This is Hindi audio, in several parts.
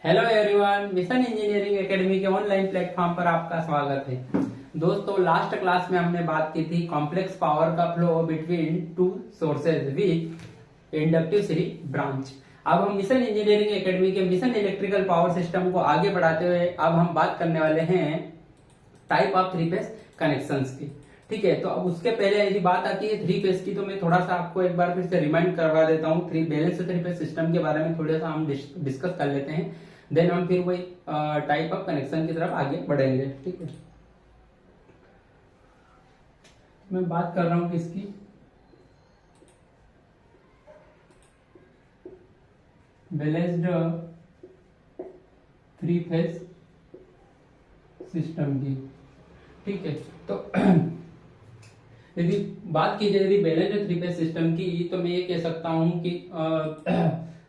Hello everyone, mission engineering academy के ऑनलाइन प्लेटफॉर्म पर आपका स्वागत है। दोस्तों, लास्ट क्लास में हमने बात की थी कॉम्प्लेक्स पावर का flow between two sources with inductive series branch. अब हम मिशन इंजीनियरिंग एकेडमी के मिशन इलेक्ट्रिकल पावर सिस्टम को आगे बढ़ाते हुए अब हम बात करने वाले हैं type of three phase connections की। ठीक है, तो अब उसके पहले यदि बात आती है थ्री फेज की, तो मैं थोड़ा सा आपको एक बार फिर से रिमाइंड करवा देता हूँ। बैलेंस थ्री फेज सिस्टम के बारे में थोड़ा सा हम डिस्कस कर लेते हैं, देन हम फिर वही टाइप ऑफ कनेक्शन की तरफ आगे बढ़ेंगे। ठीक है, मैं बात कर रहा हूँ किसकी, बैलेंस्ड थ्री फेज सिस्टम की। ठीक है, तो यदि बात की जाए यदि बैलेंस्ड थ्री फेज सिस्टम की, तो मैं ये कह सकता हूं कि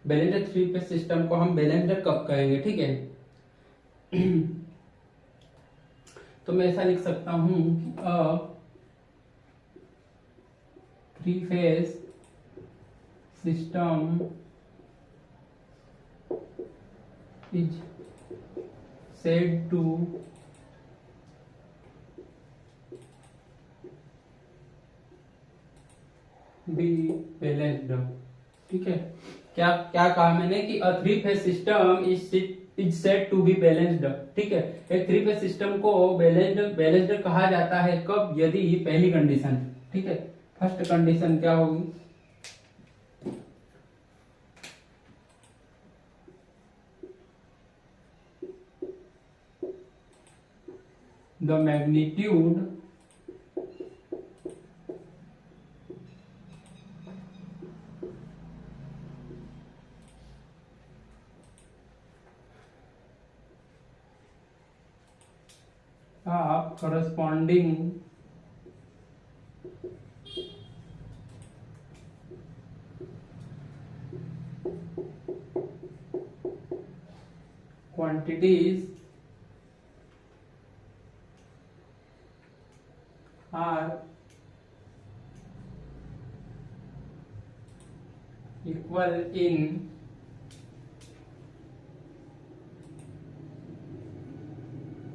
बैलेंस्ड थ्री फेज सिस्टम को हम बैलेंस्ड कब कहेंगे। ठीक है, तो मैं ऐसा लिख सकता हूं कि three phase system is said to be balanced। ठीक है, क्या क्या कहा मैंने कि a three phase system is said to be balanced. ठीक है, एक थ्री फेज सिस्टम को बैलेंस्ड कहा जाता है कब, यदि पहली कंडीशन, ठीक है, फर्स्ट कंडीशन क्या होगी, the magnitude of corresponding quantities are equal in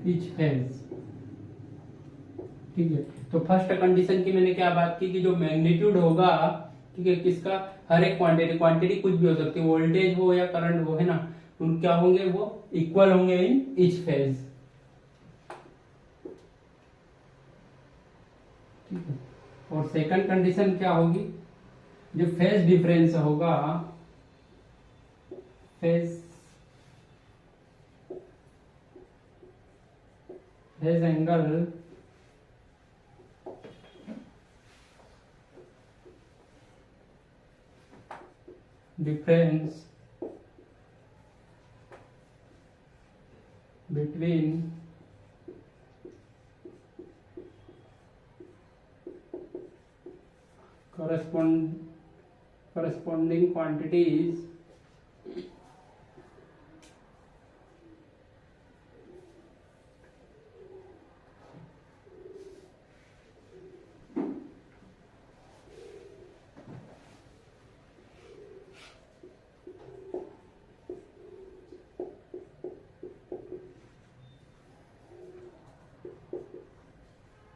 each phase। ठीक है, तो फर्स्ट कंडीशन की मैंने क्या बात की कि जो मैग्नीट्यूड होगा, ठीक है, किसका, हर एक क्वांटिटी कुछ भी हो सकती है, वोल्टेज हो या करंट हो, है ना, उन क्या होंगे, वो इक्वल होंगे इन ईच फेज। ठीक है, और सेकंड कंडीशन क्या होगी, जो फेज डिफरेंस होगा, phase angle difference between corresponding quantities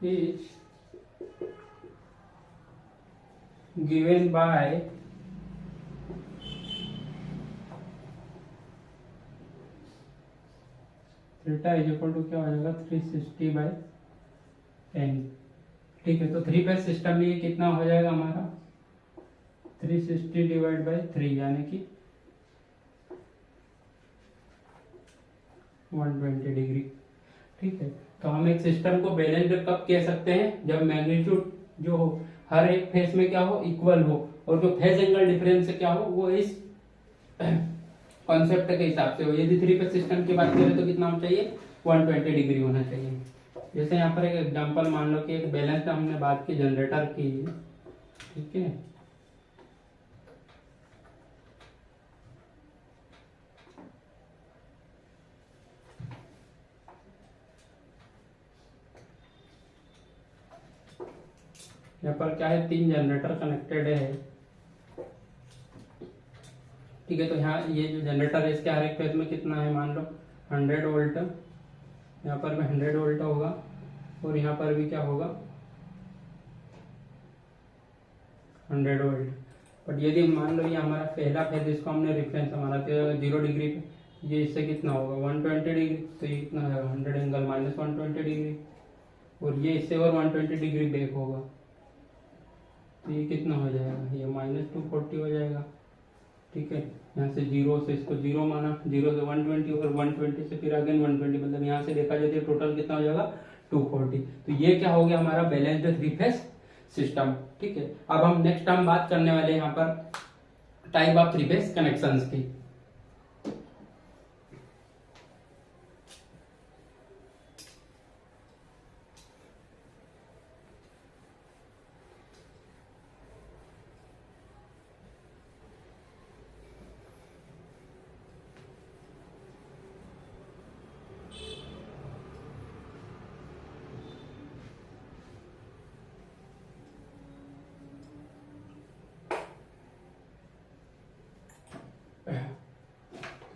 is given by theta is equal to क्या हो जाएगा, 360/10। ठीक है, तो थ्री फेज सिस्टम में ये कितना हो जाएगा हमारा, 360 डिवाइड बाई 3 यानी कि 120 डिग्री। ठीक है, तो हम एक सिस्टम को बैलेंस्ड कब कह सकते हैं, जब मैग्नीट्यूड जो हो हर एक फेज में क्या हो, इक्वल हो, और जो फेज एंगल डिफरेंस क्या हो वो इस कॉन्सेप्ट के हिसाब से हो। यदि थ्री फेज सिस्टम की बात करें तो कितना होना चाहिए, 120 डिग्री होना चाहिए। जैसे यहाँ पर एक एग्जांपल मान लो कि एक बैलेंस्ड हमने बात की जनरेटर की, ठीक है, यहाँ पर क्या है, 3 जनरेटर कनेक्टेड है, ठीक है। तो यहाँ ये जो जनरेटर है इसके हर एक फेज में कितना है, मान लो 100 वोल्ट, यहाँ पर भी 100 वोल्ट होगा और यहाँ पर भी क्या होगा 100 वोल्ट। बट यदि मान लो ये हमारा पहला फेज, इसको हमने रेफरेंस हमारा 0 डिग्री पे, ये इससे कितना होगा 120 डिग्री, तो ये कितना है 100 एंगल माइनस 120 डिग्री, और ये इससे और 120 डिग्री बैक होगा, तो ये कितना हो जाएगा, ये माइनस 240 हो जाएगा। ठीक है, यहाँ से 0 से इसको 0 माना, 0 से 120 और 120 से फिर अगेन 120, मतलब यहाँ से देखा जाए तो टोटल कितना हो जाएगा 240। तो ये क्या हो गया हमारा बैलेंस्ड 3 फेज सिस्टम। ठीक है, अब हम नेक्स्ट हम बात करने वाले हैं यहाँ पर टाइप ऑफ 3 फेज कनेक्शंस की।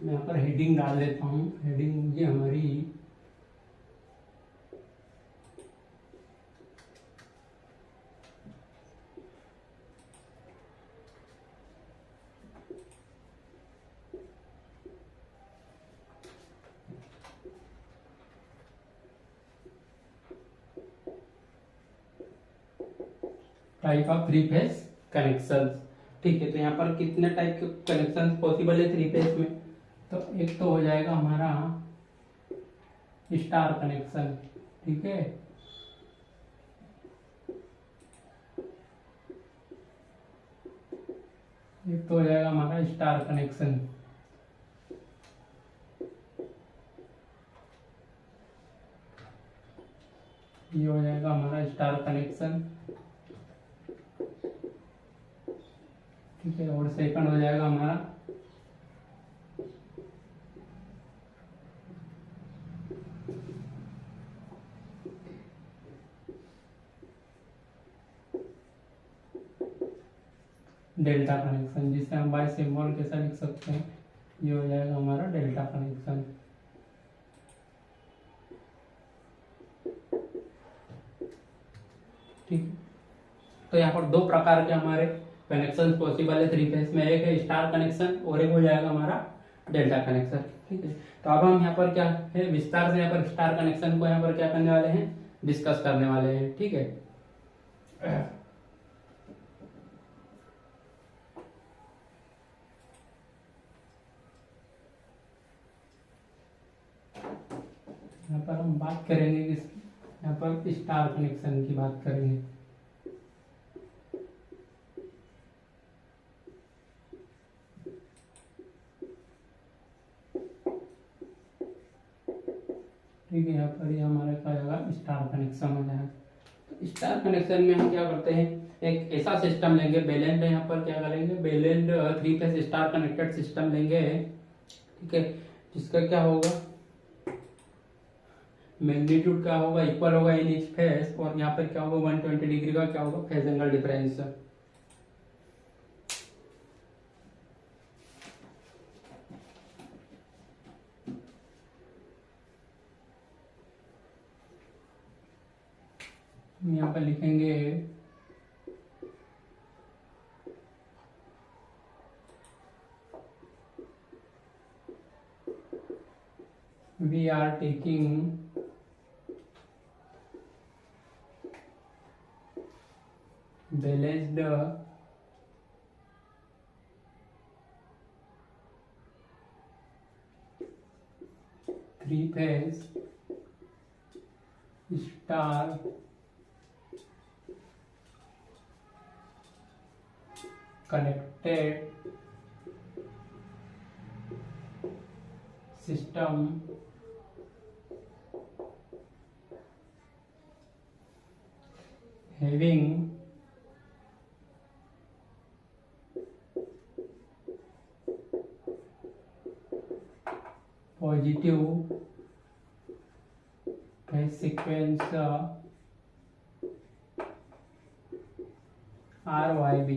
मैं यहाँ पर हेडिंग डाल देता हूँ, हेडिंग ये हमारी टाइप ऑफ 3 फेज कनेक्शन। ठीक है, तो यहाँ पर कितने टाइप के कनेक्शन पॉसिबल है 3 फेज में, तो एक तो हो जाएगा हमारा स्टार कनेक्शन। ठीक है, एक तो हो जाएगा हमारा स्टार कनेक्शन। ये हो जाएगा हमारा स्टार कनेक्शन। ठीक है, और सेकंड हो जाएगा हमारा डेल्टा कनेक्शन, जिसे हम बाय सिंबल कैसा लिख सकते हैं, ये हो जाएगा हमारा डेल्टा कनेक्शन। ठीक है, तो यहाँ पर दो प्रकार के हमारे कनेक्शन पॉसिबल है 3 फेज में, एक है स्टार कनेक्शन और एक हो जाएगा हमारा डेल्टा कनेक्शन। ठीक है, तो अब हम यहाँ पर क्या है विस्तार से यहाँ पर स्टार कनेक्शन को यहाँ पर क्या करने वाले हैं, डिस्कस करने वाले हैं। ठीक है, यहाँ पर हम बात करेंगे किसकी, यहाँ पर स्टार कनेक्शन की बात करेंगे। ठीक है, यहाँ पर ये हमारा क्या होगा स्टार कनेक्शन हो जाएगा। तो स्टार कनेक्शन में हम क्या करते हैं, एक ऐसा सिस्टम लेंगे बैलेंस्ड, यहाँ पर क्या करेंगे balanced 3 phase star connected system लेंगे। ठीक है, जिसका क्या होगा मैग्नीट्यूड क्या होगा इक्वल होगा इन ईच फेज, और यहाँ पर क्या होगा 120 डिग्री का क्या होगा फेज एंगल डिफरेंस। यहाँ पर लिखेंगे we are taking balanced 3 phase star connected system having positive phase sequence RYB।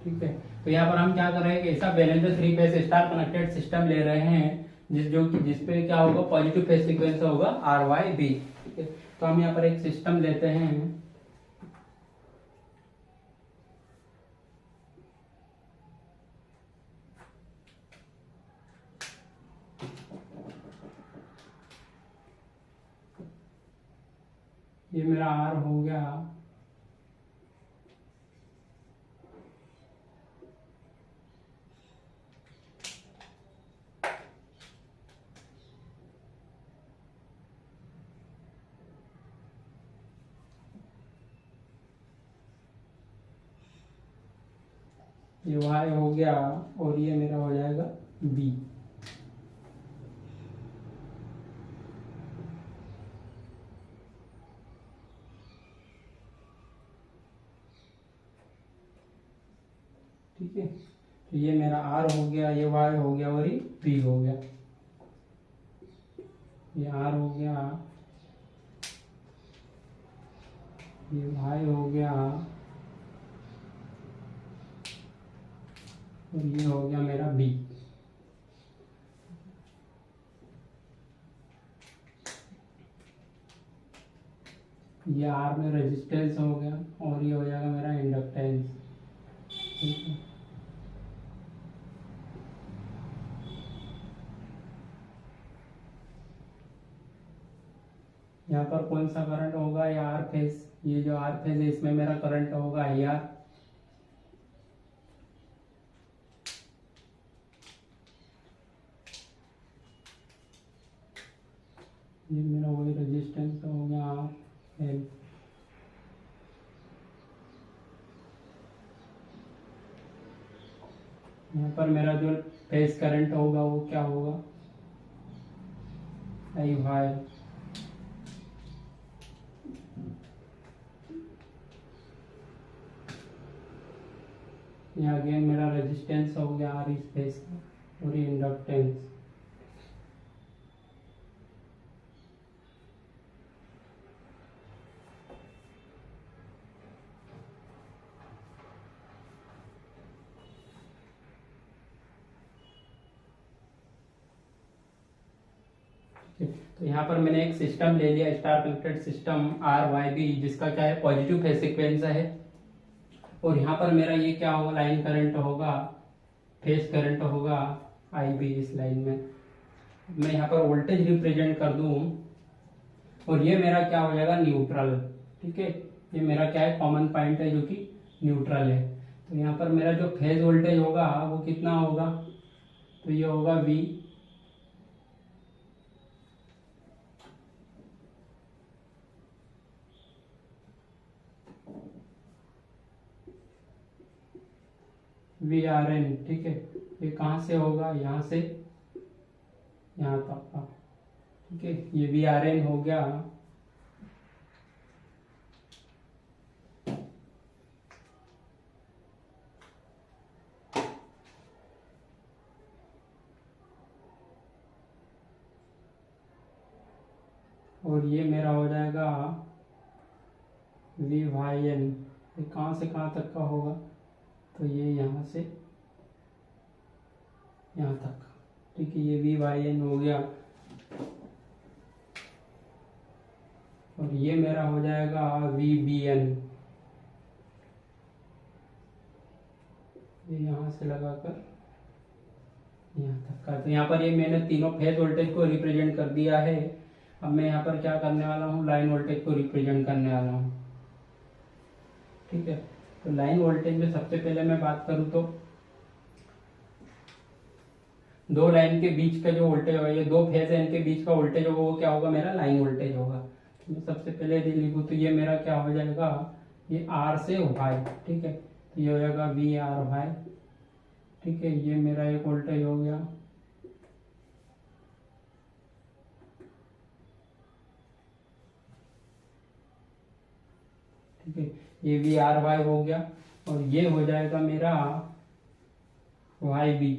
ठीक ठीक है। तो यहाँ पर हम क्या कर रहे हैं कि ऐसा balancer 3 phase star connected system ले रहे हैं जिसपे क्या होगा, पॉजिटिव फेज सीक्वेंस होगा RYB। ठीक है, तो हम यहाँ पर एक सिस्टम लेते हैं। ये मेरा R हो गया, ये Y हो गया, और ये मेरा हो जाएगा B। ठीक है, तो ये मेरा R हो गया, ये Y हो गया, और ये B हो गया। ये R हो गया, ये Y हो गया, और ये हो गया मेरा B। ये R में रेजिस्टेंस हो गया, और ये हो जाएगा मेरा इंडक्टेंस। ठीक है, यहाँ पर कौन सा करंट होगा, ये R फेज, ये जो R फेज है इसमें मेरा करंट होगा IR। ये मेरा वही रेजिस्टेंस हो गया RL। यहाँ पर मेरा जो फेज करंट होगा वो क्या होगा, IY। यहाँ अगेन मेरा रेजिस्टेंस हो गया R इस फेज का, और ये इंडक्टेंस। तो यहाँ पर मैंने एक सिस्टम ले लिया, स्टार कनेक्टेड सिस्टम RYB, जिसका क्या है, पॉजिटिव फेज सीक्वेंस है। और यहाँ पर मेरा ये क्या होगा, लाइन करंट होगा, फेज करंट होगा IB इस लाइन में। मैं यहाँ पर वोल्टेज रिप्रेजेंट कर दूं, और ये मेरा क्या हो जाएगा, न्यूट्रल। ठीक है, ये मेरा क्या है, कॉमन पॉइंट है जो कि न्यूट्रल है। तो यहाँ पर मेरा जो फेज वोल्टेज होगा वो कितना होगा, तो ये होगा V। VRN। ठीक है, ये कहाँ से होगा, यहाँ से यहाँ तक का। ठीक है, ये VRN हो गया। और ये मेरा हो जाएगा VYN। ये कहाँ से कहाँ तक का होगा, तो ये यहाँ से यहाँ तक। ठीक है, ये VYN हो गया, और ये मेरा हो जाएगा VBN। ये यहाँ से लगाकर यहाँ तक का। तो यहाँ पर ये मैंने तीनों फेज वोल्टेज को रिप्रेजेंट कर दिया है। अब मैं यहाँ पर क्या करने वाला हूँ, लाइन वोल्टेज को रिप्रेजेंट करने वाला हूँ। ठीक है, तो लाइन वोल्टेज में सबसे पहले मैं बात करूँ तो दो लाइन के बीच का जो वोल्टेज होगा, ये दो फेज है, इनके बीच का वोल्टेज होगा वो क्या होगा, मेरा लाइन वोल्टेज होगा। तो मैं सबसे पहले यदि लिखूँ तो ये मेरा क्या हो जाएगा, ये R से Y। ठीक है, तो ये हो जाएगा VRY। ठीक है, ये मेरा एक वोल्टेज हो गया। ठीक है, ये VRY हो गया, और ये हो जाएगा मेरा YB।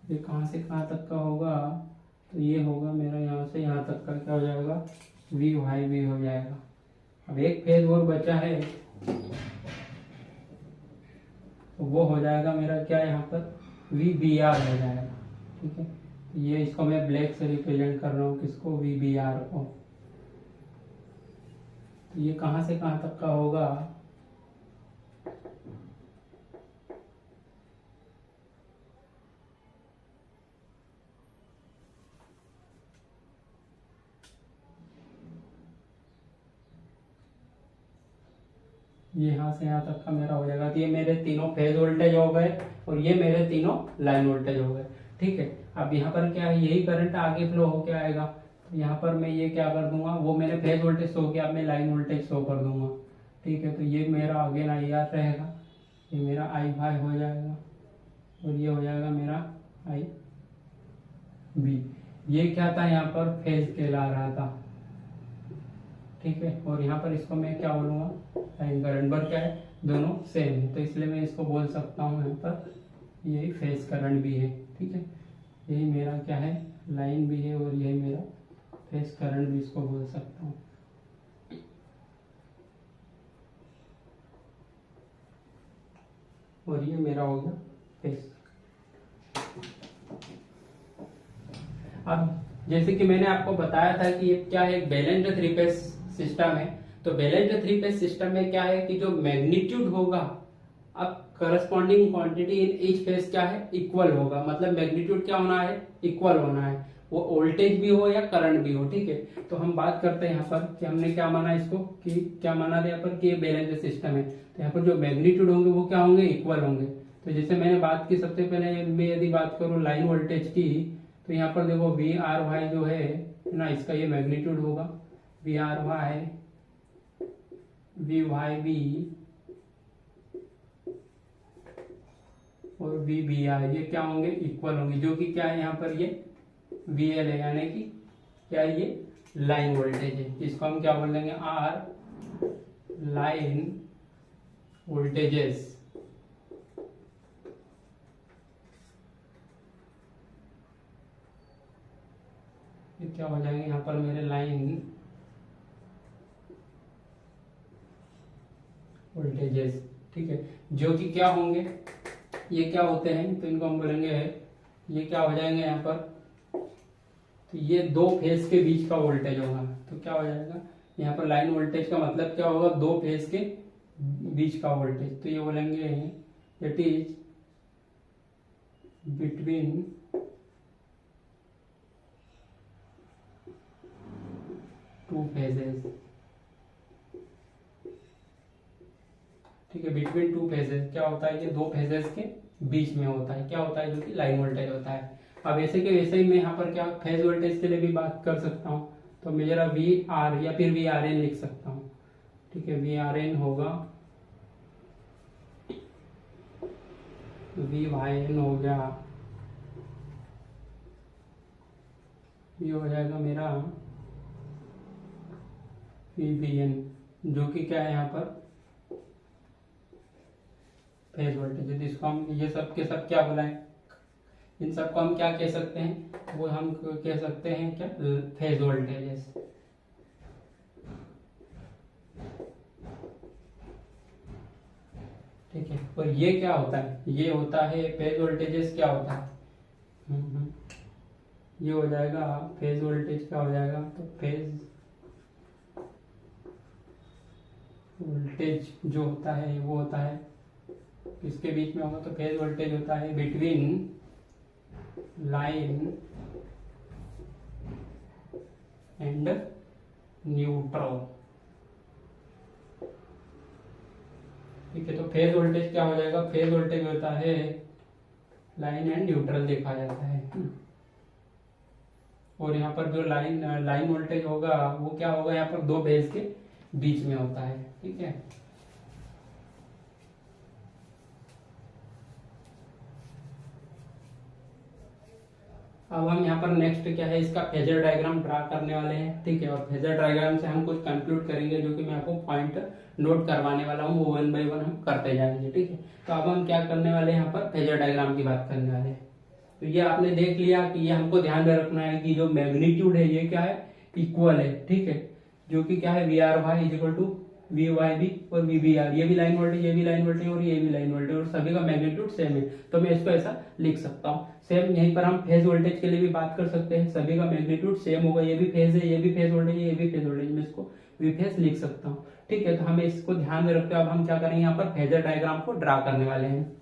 ये कहाँ से कहाँ तक का होगा, तो ये होगा मेरा यहाँ से यहाँ तक का, क्या हो जाएगा, वी वाई वी हो जाएगा। अब एक फेज और बचा है, तो वो हो जाएगा मेरा क्या, यहाँ पर वी बी आर हो जाएगा। ठीक है, ये इसको मैं ब्लैक से रिप्रेजेंट कर रहा हूँ, किसको, वी बी आर को। तो ये कहाँ से कहाँ तक का होगा, यहाँ से यहाँ तक का मेरा हो जाएगा। तो ये मेरे तीनों फेज वोल्टेज हो गए और ये मेरे तीनों लाइन वोल्टेज हो गए। ठीक है, अब यहाँ पर क्या है, यही करंट आगे फ्लो होके आएगा। तो यहाँ पर मैं ये क्या कर दूंगा, वो मैंने फेज वोल्टेज शो किया, अब मैं लाइन वोल्टेज शो कर दूंगा। ठीक है, तो ये मेरा अगेन आई आर रहेगा, ये मेरा आई वाई हो जाएगा और ये हो जाएगा मेरा आई बी। ये क्या था, यहाँ पर फेज कहला रहा था। ठीक है, और यहाँ पर इसको मैं क्या बोलूंगा, लाइन करंट। पर क्या है, दोनों सेम है, तो इसलिए मैं इसको बोल सकता हूँ यहाँ पर यही फेज करंट भी है। ठीक है, यही मेरा क्या है, लाइन भी है और यही मेरा फेज करंट भी इसको बोल सकता हूँ। और ये मेरा हो गया फेज। अब जैसे कि मैंने आपको बताया था कि ये क्या है, एक बैलेंस्ड थ्री फेज सिस्टम है। तो बैलेंस्ड थ्री फेज सिस्टम में क्या है कि जो मैग्नीट्यूड होगा, अब corresponding quantity in each phase क्या है, इक्वल होगा। मतलब मैग्नीट्यूड क्या होना है, इक्वल होना है, वो वोल्टेज भी हो या करंट भी हो। ठीक है, तो हम बात करते हैं यहाँ पर कि हमने क्या माना इसको, कि क्या माना था यहाँ पर कि ये बैलेंस्ड सिस्टम है। तो यहाँ पर जो मैग्नीट्यूड होंगे वो क्या होंगे, इक्वल होंगे। तो जैसे मैंने बात की, सबसे पहले मैं यदि बात करूँ लाइन वोल्टेज की, तो यहाँ पर देखो वी आर वाई जो है ना, इसका ये मैग्नीट्यूड होगा, V R Y V Y B और वी बी आर, ये क्या होंगे, इक्वल होंगे। जो कि क्या है यहाँ पर, ये वी एल है, यानी कि क्या है, ये लाइन वोल्टेज है। इसको हम क्या बोल देंगे, आर लाइन वोल्टेजेस। ये क्या हो जाएंगे यहाँ पर मेरे लाइन वोल्टेजेस। ठीक है, जो कि क्या होंगे, ये क्या होते हैं, तो इनको हम बोलेंगे, ये क्या हो जाएंगे यहाँ पर, तो ये दो फेज के बीच का वोल्टेज होगा। तो क्या हो जाएगा यहाँ पर, लाइन वोल्टेज का मतलब क्या होगा, दो फेज के बीच का वोल्टेज। तो ये बोलेंगे it is between two phases. ठीक है, बिटवीन टू फेजेस क्या होता है, ये दो फेजेस के बीच में होता है, क्या होता है, जो कि लाइन वोल्टेज होता है। अब ऐसे के वैसे ही मैं यहाँ पर क्या फेज वोल्टेज के लिए भी बात कर सकता हूँ। तो मैं जरा वी आर या फिर वी आर एन लिख सकता हूँ। ठीक है, वी आर एन होगा, वी वाई एन हो गया, ये हो जाएगा मेरा वी बी एन, जो कि क्या है यहाँ पर फेज वोल्टेज है। जिसको हम ये सब के सब क्या बुलाएं, इन सबको हम क्या कह सकते हैं, वो हम कह सकते हैं क्या, फेज वोल्टेजेस। ठीक है, और ये क्या होता है, ये होता है फेज वोल्टेजेस। क्या होता है, ये हो जाएगा फेज वोल्टेज, क्या हो जाएगा, तो फेज वोल्टेज जो होता है वो होता है किसके बीच में होगा, तो फेज वोल्टेज होता है बिटवीन लाइन एंड न्यूट्रल। ठीक है, तो फेज वोल्टेज क्या हो जाएगा, फेज वोल्टेज होता है लाइन एंड न्यूट्रल देखा जाता है। और यहाँ पर जो लाइन वोल्टेज होगा वो क्या होगा, यहाँ पर दो फेज के बीच में होता है। ठीक है, अब हम यहाँ पर नेक्स्ट क्या है, इसका फेजर डायग्राम ड्रा करने वाले हैं। ठीक है, और फेजर डायग्राम से हम कुछ कंक्लूड करेंगे, जो कि मैं आपको पॉइंट नोट करवाने वाला हूँ, वो 1 बाय 1 हम करते जाएंगे। ठीक है, तो अब हम क्या करने वाले हैं, यहाँ पर फेजर डायग्राम की बात करने वाले हैं। तो ये आपने देख लिया कि ये हमको ध्यान में रखना है कि जो मैग्नीट्यूड है ये क्या है, इक्वल है। ठीक है, जो कि क्या है V R Y is equal to V Y B और वी बी आर, ये भी लाइन वोल्टेज, ये भी लाइन वोल्टेज और ये भी लाइन वोल्टेज, और सभी का मैग्नीट्यूड सेम है, तो मैं इसको ऐसा लिख सकता हूँ। सेम यहीं पर हम फेज वोल्टेज के लिए भी बात कर सकते हैं, सभी का मैग्नीट्यूड सेम होगा, ये भी फेज है, ये भी फेज वोल्टेज है, ये भी फेज वोल्टेज, मैं इसको वी फेज लिख सकता हूँ। ठीक है, तो हमें इसको ध्यान में रखते हुए अब हम क्या करेंगे, यहाँ पर फेजर डायग्राम को ड्रा करने वाले हैं।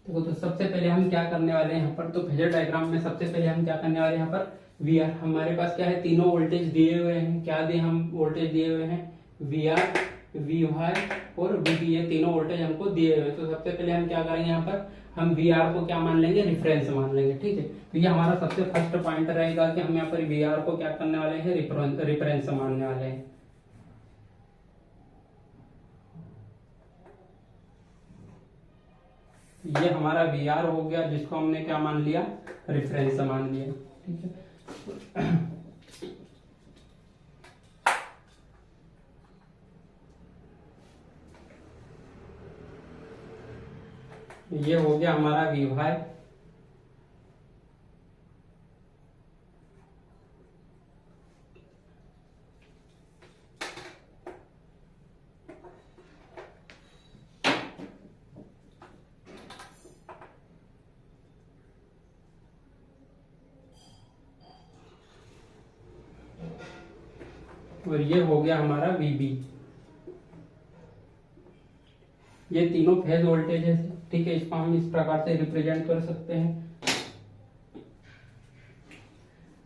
देखो, तो सबसे पहले हम क्या करने वाले हैं यहाँ पर, तो फेजर डायग्राम में सबसे पहले हम क्या करने वाले हैं, यहाँ पर वी आर, हमारे पास क्या है, तीनों वोल्टेज दिए हुए हैं, क्या दिए, हम वोल्टेज दिए हुए हैं वी आर, वी वाई और वी बी, ये तीनों वोल्टेज हमको दिए हुए हैं। तो सबसे पहले हम क्या करेंगे, यहाँ पर हम वी आर को क्या मान लेंगे, रिफरेंस मान लेंगे। ठीक है, तो ये हमारा सबसे फर्स्ट पॉइंट रहेगा कि हम यहाँ पर वी आर को क्या करने वाले हैं, रिफरेंस मानने वाले हैं। ये हमारा वी आर हो गया, जिसको हमने क्या मान लिया, रिफरेंस मान लिया। ठीक है, ये हो गया हमारा वी वाई, और ये हो गया हमारा वीबी। ये तीनों फेज वोल्टेज है। ठीक है, इसको हम इस प्रकार से रिप्रेजेंट कर सकते हैं।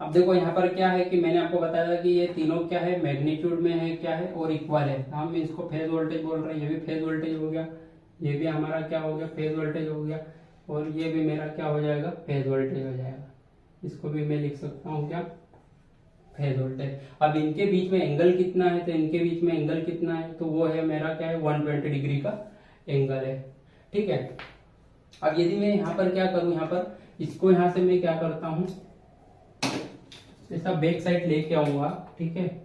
अब देखो यहाँ पर क्या है कि मैंने आपको बताया था कि ये तीनों क्या है, मैग्नीट्यूड में है, क्या है, और इक्वल है, हम इसको फेज वोल्टेज बोल रहे हैं। ये भी फेज वोल्टेज हो गया, ये भी हमारा क्या हो गया, फेज वोल्टेज हो गया, और ये भी मेरा क्या हो जाएगा, फेज वोल्टेज हो जाएगा। इसको भी मैं लिख सकता हूँ क्या, फेज वोल्टेज। अब इनके बीच में एंगल कितना है, तो इनके बीच में एंगल कितना है, तो वो है मेरा क्या है, 120 डिग्री का एंगल है। ठीक है, अब यदि मैं यहाँ पर क्या करूँ, यहाँ पर इसको यहाँ से मैं क्या करता हूँ, ऐसा बैक साइड लेके आऊंगा। ठीक है,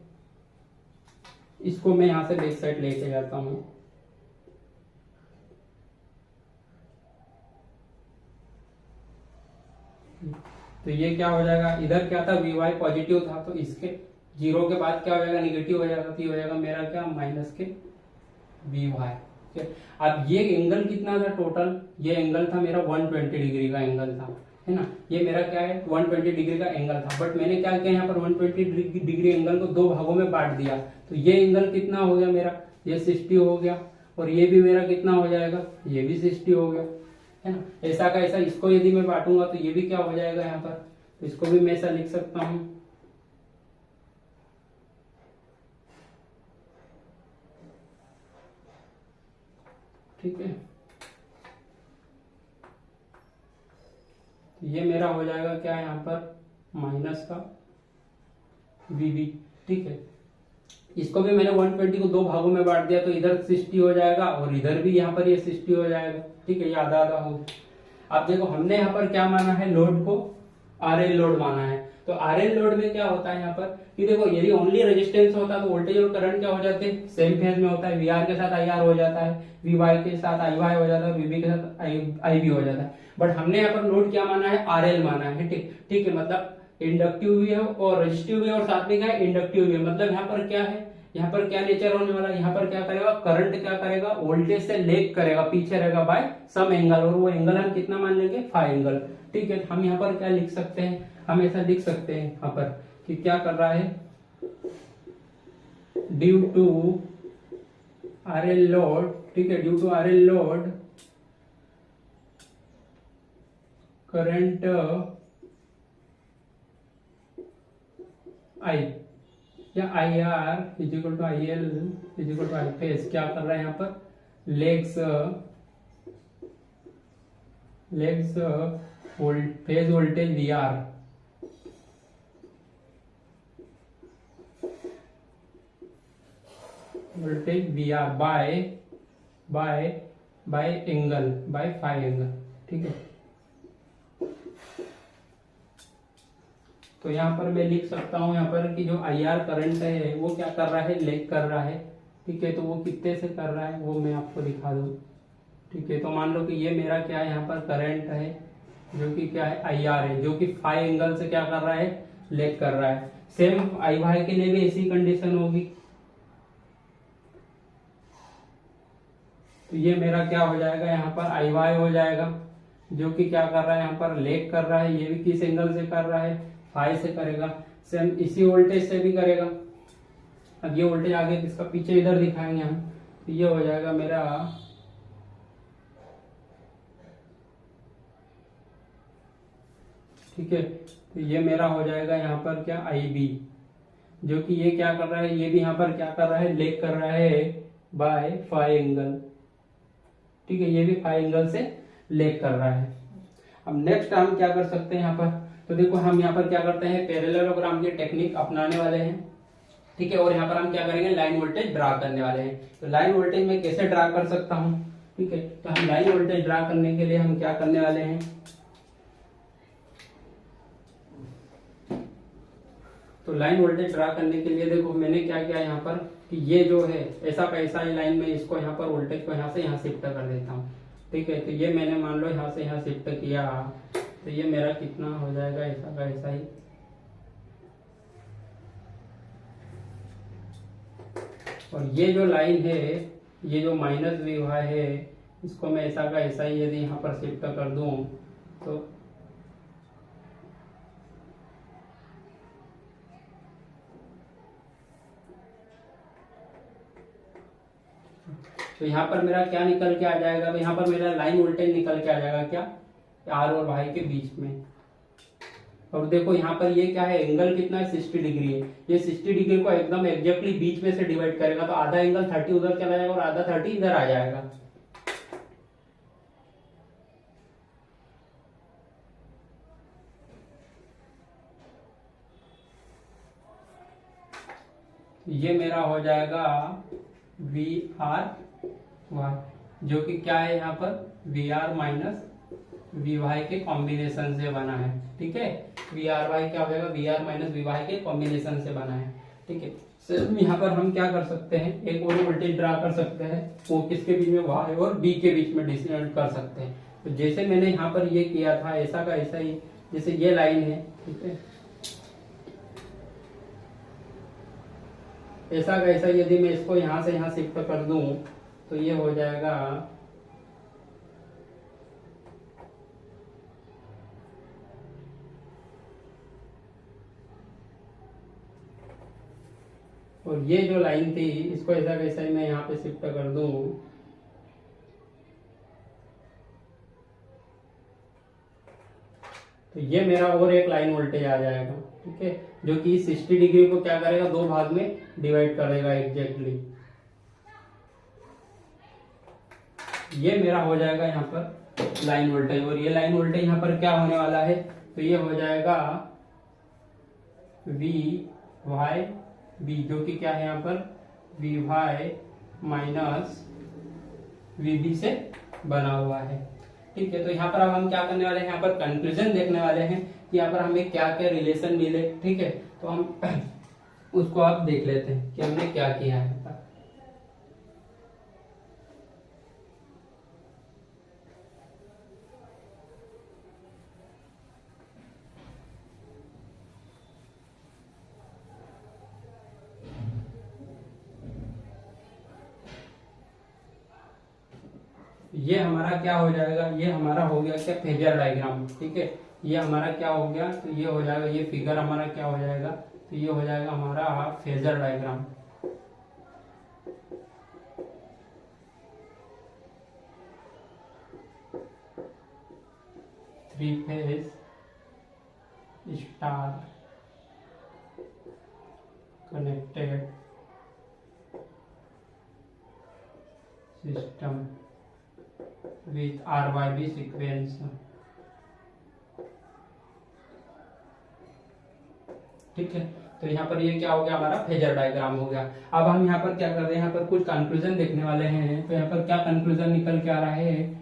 इसको मैं यहाँ से बैक साइड लेके जाता हूँ। तो ये क्या हो जाएगा, इधर क्या था, वी वाई पॉजिटिव था, तो इसके जीरो के बाद क्या हो जाएगा, निगेटिव हो जाएगा, तो ये हो जाएगा मेरा क्या, माइनस के वी वाई। अब ये एंगल कितना था टोटल, ये एंगल था मेरा 120 डिग्री का एंगल था, है ना। ये मेरा क्या है, 120 डिग्री का एंगल था, बट मैंने क्या किया, यहाँ पर 120 डिग्री एंगल को दो भागों में बांट दिया। तो ये एंगल कितना हो गया मेरा, ये 60 हो गया, और ये भी मेरा कितना हो जाएगा, ये भी 60 हो गया, है ना। ऐसा का ऐसा इसको यदि मैं बांटूंगा तो ये भी क्या हो जाएगा यहाँ पर, तो इसको भी मैं ऐसा लिख सकता हूँ। ठीक है, ये मेरा हो जाएगा क्या यहाँ पर, माइनस का वीबी। ठीक है, इसको भी मैंने 120 को दो भागों में बांट दिया, तो इधर 60 हो जाएगा और इधर भी यहाँ पर ये 60 हो जाएगा। ठीक है, ये आधा आधा हो। अब देखो, हमने यहाँ पर क्या माना है, लोड को आरएल लोड माना है। तो आरएल लोड में क्या होता है यहाँ पर कि देखो, यदि ओनली रेजिस्टेंस होता तो वोल्टेज और करंट क्या हो जाते हैं, सेम फेज में होता है। वीआर के साथ आईआर हो जाता है, वीवाई के साथ आईवाई हो जाता है, वीबी के साथ आईबी हो जाता है। बट हमने यहाँ पर लोड क्या माना है, आरएल माना है। ठीक है, मतलब इंडक्टिव भी है और रेजिस्टिव भी है, और साथ में क्या है, इंडक्टिव भी है। मतलब यहाँ पर क्या है, यहाँ पर क्या नेचर होने वाला है, यहाँ पर क्या करेगा, करंट क्या करेगा, वोल्टेज से लेग करेगा, पीछे रहेगा बाय सम एंगल, और वो एंगल हम कितना मान लेंगे, फाई एंगल। ठीक है, हम यहाँ पर क्या लिख सकते हैं, हम ऐसा लिख सकते हैं यहाँ पर कि क्या कर रहा है, ड्यू टू आरएल लोड। ठीक है, due to RL load current I या I R is equal to I L is equal to I phase, क्या कर रहा है यहाँ पर, lags phase voltage V R voltage V R by angle, by phi angle. ठीक है, तो यहाँ पर मैं लिख सकता हूँ यहाँ पर कि जो IR करंट है वो क्या कर रहा है, लेग कर रहा है। ठीक है, तो वो कितने से कर रहा है वो मैं आपको दिखा दूँ। ठीक है, तो मान लो कि ये मेरा क्या है, यहाँ पर करंट है जो कि क्या है, IR है, जो कि फाई एंगल से क्या कर रहा है, लेग कर रहा है। सेम IY के लिए भी ऐसी कंडीशन होगी। तो ये मेरा क्या हो जाएगा, यहाँ पर IY हो जाएगा, जो कि क्या कर रहा है, यहाँ पर लेग कर रहा है। ये भी किस एंगल से कर रहा है, फाई से करेगा। सेम इसी वोल्टेज से भी करेगा। अब ये वोल्टेज आगे इसका पीछे इधर दिखाएंगे हम। तो ये हो जाएगा मेरा ठीक है, तो ये मेरा हो जाएगा यहाँ पर क्या, IB, जो कि ये क्या कर रहा है, ये भी यहाँ पर क्या कर रहा है, लेग कर रहा है बाय फाई एंगल। ठीक है, ये भी फाई एंगल से लेग कर रहा है। अब नेक्स्ट हम क्या कर सकते हैं यहाँ पर, तो देखो हम यहाँ पर क्या करते हैं, पैरेललोग्राम की टेक्निक अपनाने वाले हैं। ठीक है, और यहाँ पर हम क्या करेंगे, लाइन वोल्टेज ड्रा करने वाले हैं। तो लाइन वोल्टेज मैं कैसे ड्रा कर सकता हूँ। ठीक है, तो हम लाइन वोल्टेज ड्रा करने के लिए हम क्या करने वाले हैं, तो लाइन वोल्टेज ड्रा करने के लिए देखो मैंने क्या किया यहाँ पर कि ये जो है ऐसा कैसा ही लाइन में इसको यहाँ पर वोल्टेज को यहाँ से यहाँ शिफ्ट कर देता हूँ। ठीक है, तो ये मैंने मान लो यहाँ से यहाँ शिफ्ट किया, तो ये मेरा कितना हो जाएगा, ऐसा का ऐसा ही। और ये जो लाइन है, ये जो माइनस विवाह है, इसको मैं ऐसा का ऐसा ही यदि यहाँ पर शिफ्ट कर दूं तो यहाँ पर मेरा क्या निकल के आ जाएगा, यहाँ पर मेरा लाइन वोल्टेज निकल के आ जाएगा क्या, R और Y के बीच में। और देखो यहाँ पर ये क्या है, एंगल कितना है, 60 डिग्री है। ये 60 डिग्री को एकदम एग्जैक्टली बीच में से डिवाइड करेगा, तो आधा एंगल 30 उधर चला जाएगा और आधा 30 इधर आ जाएगा। ये मेरा हो जाएगा VR Y, जो कि क्या है यहाँ पर VR माइनस VY के कॉम्बिनेशन से बना है। ठीक है, VRY क्या हो जाएगा, VR माइनस VY के कॉम्बिनेशन से बना है। ठीक है, सिर्फ यहाँ पर हम क्या कर सकते हैं, एक और वोल्टेज ड्रा कर सकते हैं, वो किसके बीच में, Y और B के बीच में डिसाइड कर सकते हैं। तो जैसे मैंने यहाँ पर ये किया था, ऐसा का ऐसा ही, जैसे ये लाइन है, ठीक है, ऐसा का ऐसा यदि मैं इसको यहाँ से यहाँ शिफ्ट कर दूं तो ये हो जाएगा और ये जो लाइन थी इसको ऐसा कैसा ही मैं यहाँ पे शिफ्ट कर दूं तो ये मेरा और एक लाइन वोल्टेज आ जाएगा। ठीक है, जो कि 60 डिग्री को क्या करेगा, दो भाग में डिवाइड करेगा एग्जैक्टली। ये मेरा हो जाएगा यहाँ पर लाइन वोल्टेज, और ये लाइन वोल्टेज यहाँ पर क्या होने वाला है, तो ये हो जाएगा VYB, जो कि क्या है यहाँ पर VY माइनस VB से बना हुआ है। ठीक है, तो यहाँ पर अब हम क्या करने वाले हैं, यहाँ पर कंक्लूजन देखने वाले हैं कि यहाँ पर हमें क्या क्या रिलेशन मिले। ठीक है, तो हम उसको आप देख लेते हैं कि हमने क्या किया है। ये हमारा क्या हो जाएगा, ये हमारा हो गया क्या, फेजर डायग्राम। ठीक है, ये हमारा क्या हो गया, तो ये हो जाएगा, ये फिगर हमारा क्या हो जाएगा, तो ये हो जाएगा हमारा phasor diagram. Three phase star connected system with RYB sequence. ठीक है, तो यहाँ पर ये क्या हो गया, हमारा फेजर डायग्राम हो गया। अब हम यहाँ पर क्या कर रहे हैं, यहाँ पर कुछ कंक्लूजन देखने वाले हैं। तो यहाँ पर क्या कंक्लूजन निकल के आ रहा है,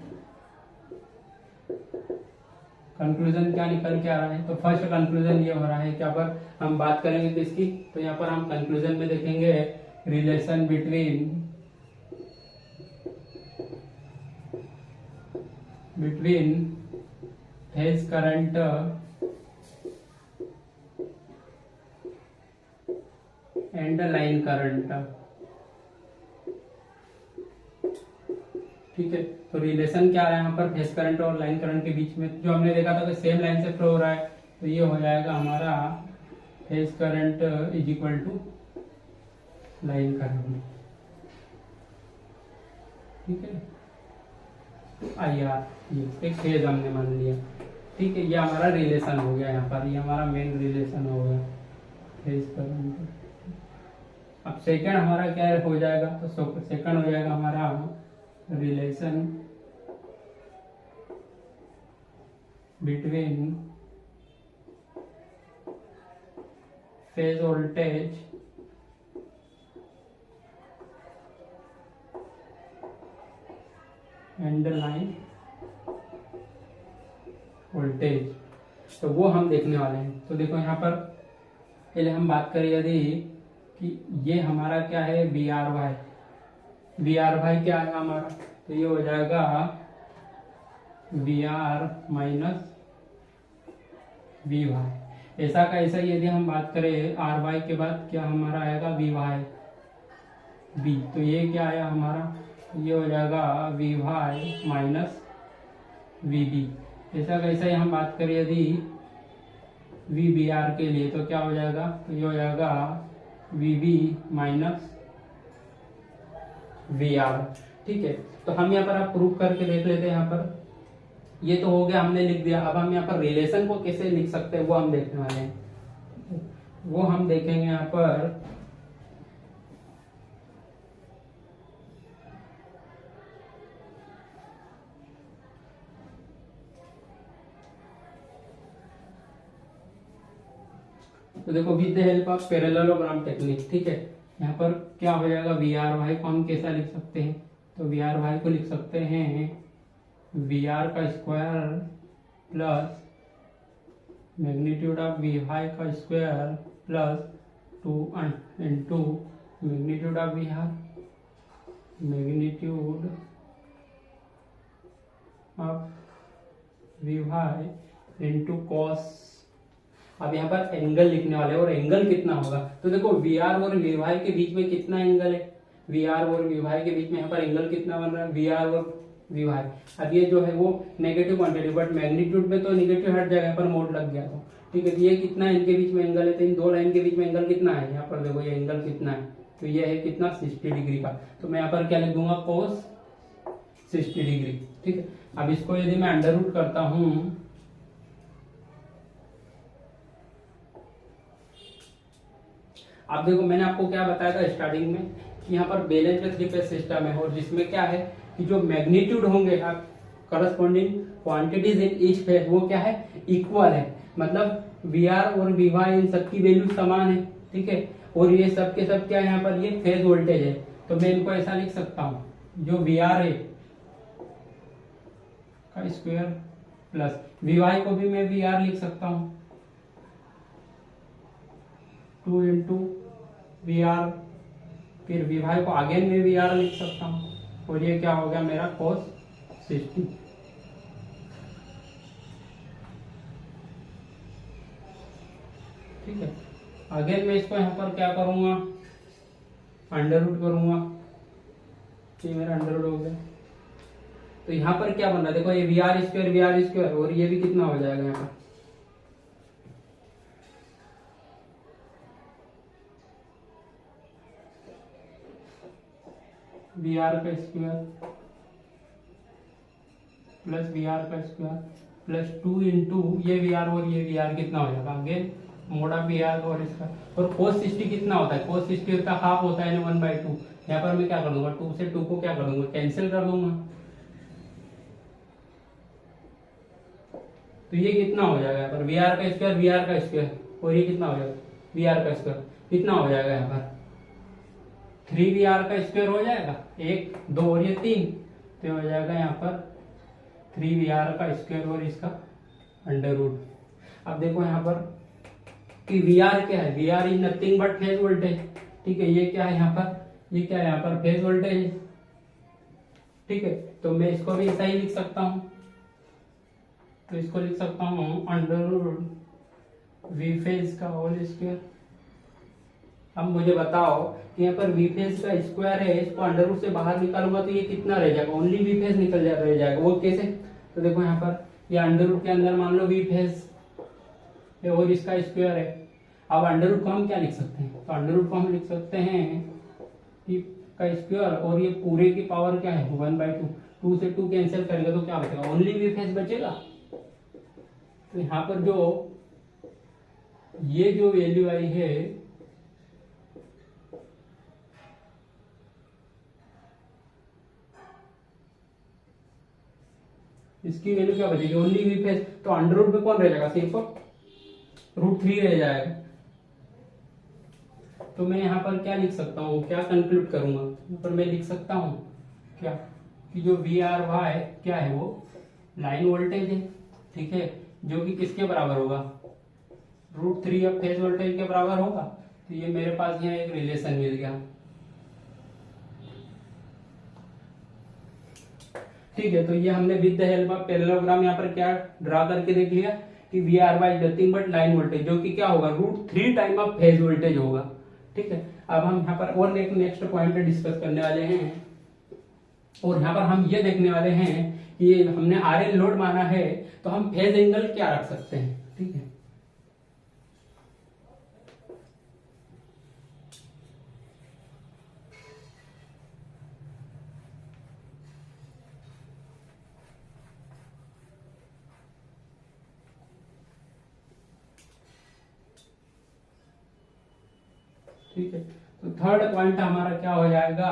कंक्लूजन क्या निकल के आ रहा है, तो फर्स्ट कंक्लूजन ये हो रहा है कि यहाँ पर हम बात करेंगे किसकी, तो यहाँ पर हम कंक्लूजन में देखेंगे relation between phase current and line current. ठीक है, तो रिलेशन क्या है यहाँ पर फेज करंट और लाइन करंट के बीच में, जो हमने देखा था कि सेम लाइन से फ्लो हो रहा है, तो ये हो जाएगा हमारा phase current is equal to line current. ठीक है, आई आर ये एक फेज हमने मान लिया। ठीक है, ये हमारा रिलेशन हो गया यहाँ पर, ये हमारा मेन रिलेशन हो गया फेज करंट। अब सेकंड हमारा क्या हो जाएगा, तो सेकंड हो जाएगा हमारा relation between phase voltage and line voltage, तो वो हम देखने वाले हैं। तो देखो यहाँ पर पहले हम बात करें यदि कि ये हमारा क्या है V R Y, V R Y क्या है हमारा, तो ये हो जाएगा V R minus V Y. ऐसा का ऐसा यदि हम बात करें आर वाई के बाद क्या हमारा आएगा वी वाई बी, तो ये क्या आया हमारा, ये हो जाएगा V Y minus V B. ऐसा कैसा ही हम बात करें यदि वी बी आर के लिए, तो क्या हो जाएगा, तो ये हो जाएगा V B minus V R. ठीक है, तो हम यहाँ पर आप प्रूव करके देख लेते हैं। यहाँ पर ये तो हो गया, हमने लिख दिया। अब हम यहाँ पर रिलेशन को कैसे लिख सकते हैं वो हम देखने वाले हैं, वो हम देखेंगे यहाँ पर। तो देखो with the help of parallelogram technique, ठीक है, यहाँ पर क्या हो जाएगा वी आर वाई को हम कैसा लिख सकते हैं, तो वी आर वाई को लिख सकते हैं वी आर का square plus magnitude of V Y का square plus 2 into magnitude of V R, magnitude of V Y into cos. अब यहाँ पर एंगल लिखने वाले हैं और एंगल कितना होगा, तो देखो वी आर और वी वाई के बीच में कितना एंगल है, वी आर और वी वाई के बीच में यहाँ पर एंगल कितना बन रहा है, वी आर और वी वाई। अब ये जो है वो नेगेटिव क्वांटिटी, बट मैग्नीट्यूड में तो नेगेटिव हट जाएगा, पर मोड लग गया तो ठीक है। ये कितना इनके बीच में एंगल है, तो इन दो लाइन के बीच में एंगल कितना है, यहाँ पर देखो ये एंगल कितना है, तो ये है कितना 60 डिग्री का। तो मैं यहाँ पर क्या लिख दूंगा कोस 60 डिग्री। ठीक है, अब इसको यदि मैं अंडर रूट करता हूँ, आप देखो मैंने आपको क्या बताया था स्टार्टिंग में कि यहाँ पर बैलेंस्ड थ्री फेज सिस्टम है, और जिसमें क्या है कि जो मैग्नीट्यूड होंगे corresponding quantities in each phase वो क्या है इक्वल है, मतलब वी आर और वी वाई इन सबकी वैल्यू समान है। ठीक है, और ये सब के सब क्या है यहाँ पर ये फेज वोल्टेज है, तो मैं इनको ऐसा लिख सकता हूँ जो वी आर है का स्क्वायर प्लस वी वाई को भी मैं वी आर लिख सकता हूँ 2 इंटू वी आर, फिर वी वाई को अगेन में वी आर लिख सकता हूँ, और ये क्या हो गया मेरा cos 60। ठीक है, अगेन मैं इसको यहाँ पर क्या करूंगा अंडर रूट करूंगा, ये मेरा अंडर रूट हो गया। तो यहाँ पर क्या बन रहा है देखो ये वी आर स्क्वायर, और ये भी कितना हो जाएगा यहाँ पर वी आर का स्क्वायर प्लस वी आर का स्क्वायर प्लस 2 इंटू ये वी आर और ये वी आर कितना हो जाएगा again mod of V R और इसका, और cos 60 कितना होता है, cos 60 होता है हाफ होता है 1/2। यहाँ पर मैं क्या कर दूंगा 2 से 2 को क्या कर दूंगा कैंसिल कर दूंगा, तो ये कितना हो जाएगा यहाँ पर वी आर का स्क्वायर, और ये कितना हो जाएगा वी आर का स्क्वायर, कितना हो जाएगा यहाँ पर 3 वी आर का स्क्वायर हो जाएगा 1 2 और ये 3, तो हो जाएगा यहाँ पर 3 वी आर का स्क्वायर और इसका अंडर रूट। अब देखो यहाँ पर कि वी आर क्या है, V R is nothing but phase voltage. ठीक है, ये क्या है यहाँ पर, ये क्या है यहाँ पर, फेज वोल्टेज। ठीक है, तो मैं इसको भी ऐसा ही लिख सकता हूं, तो इसको लिख सकता हूं अंडर रूट वी फेज का होल स्क्वायर। अब मुझे बताओ कि यहाँ पर वी फेज का स्क्वायर है, इसको अंडर रूट से बाहर निकालूंगा तो ये कितना रह जाएगा, ओनली वी फेज रह जाएगा। वो कैसे, तो देखो यहाँ पर ये अंडर रूट के अंदर मान लो वी फेज और इसका स्क्वायर है। अब अंडर रूट को हम क्या लिख सकते हैं, तो अंडर रूट को हम लिख सकते हैं कि का स्क्वायर और ये पूरे की पावर क्या है 1/2। 2 से 2 कैंसिल करेंगे तो क्या बचेगा, ओनली वी फेज बचेगा। तो यहाँ पर जो ये जो वैल्यू आई है इसकी वैल्यू क्या बचेगी, ओनली वी फेज। तो अंडर रूट में कौन रह जाएगा, सिर्फ √3 रह जाएगा। तो मैं यहाँ पर क्या लिख सकता हूँ, क्या कंक्लूड करूंगा, यहाँ पर मैं लिख सकता हूँ क्या कि जो वी आर वाई क्या है वो लाइन वोल्टेज है। ठीक है, जो कि किसके बराबर होगा, √3 अब फेज वोल्टेज के बराबर होगा। तो ये मेरे पास यहाँ एक रिलेशन मिल गया। ठीक है, तो ये हमने with the help of parallelogram यहाँ पर क्या ड्रा करके देख लिया कि V R Y nothing but line voltage, जो कि क्या होगा √3 टाइम ऑफ फेज वोल्टेज होगा। ठीक है, अब हम यहाँ पर और एक नेक्स्ट पॉइंट डिस्कस करने वाले हैं, और यहाँ पर हम ये देखने वाले हैं कि हमने RL लोड माना है तो हम फेज एंगल क्या रख सकते हैं। ठीक है, ठीक है, तो थर्ड पॉइंट हमारा क्या हो जाएगा,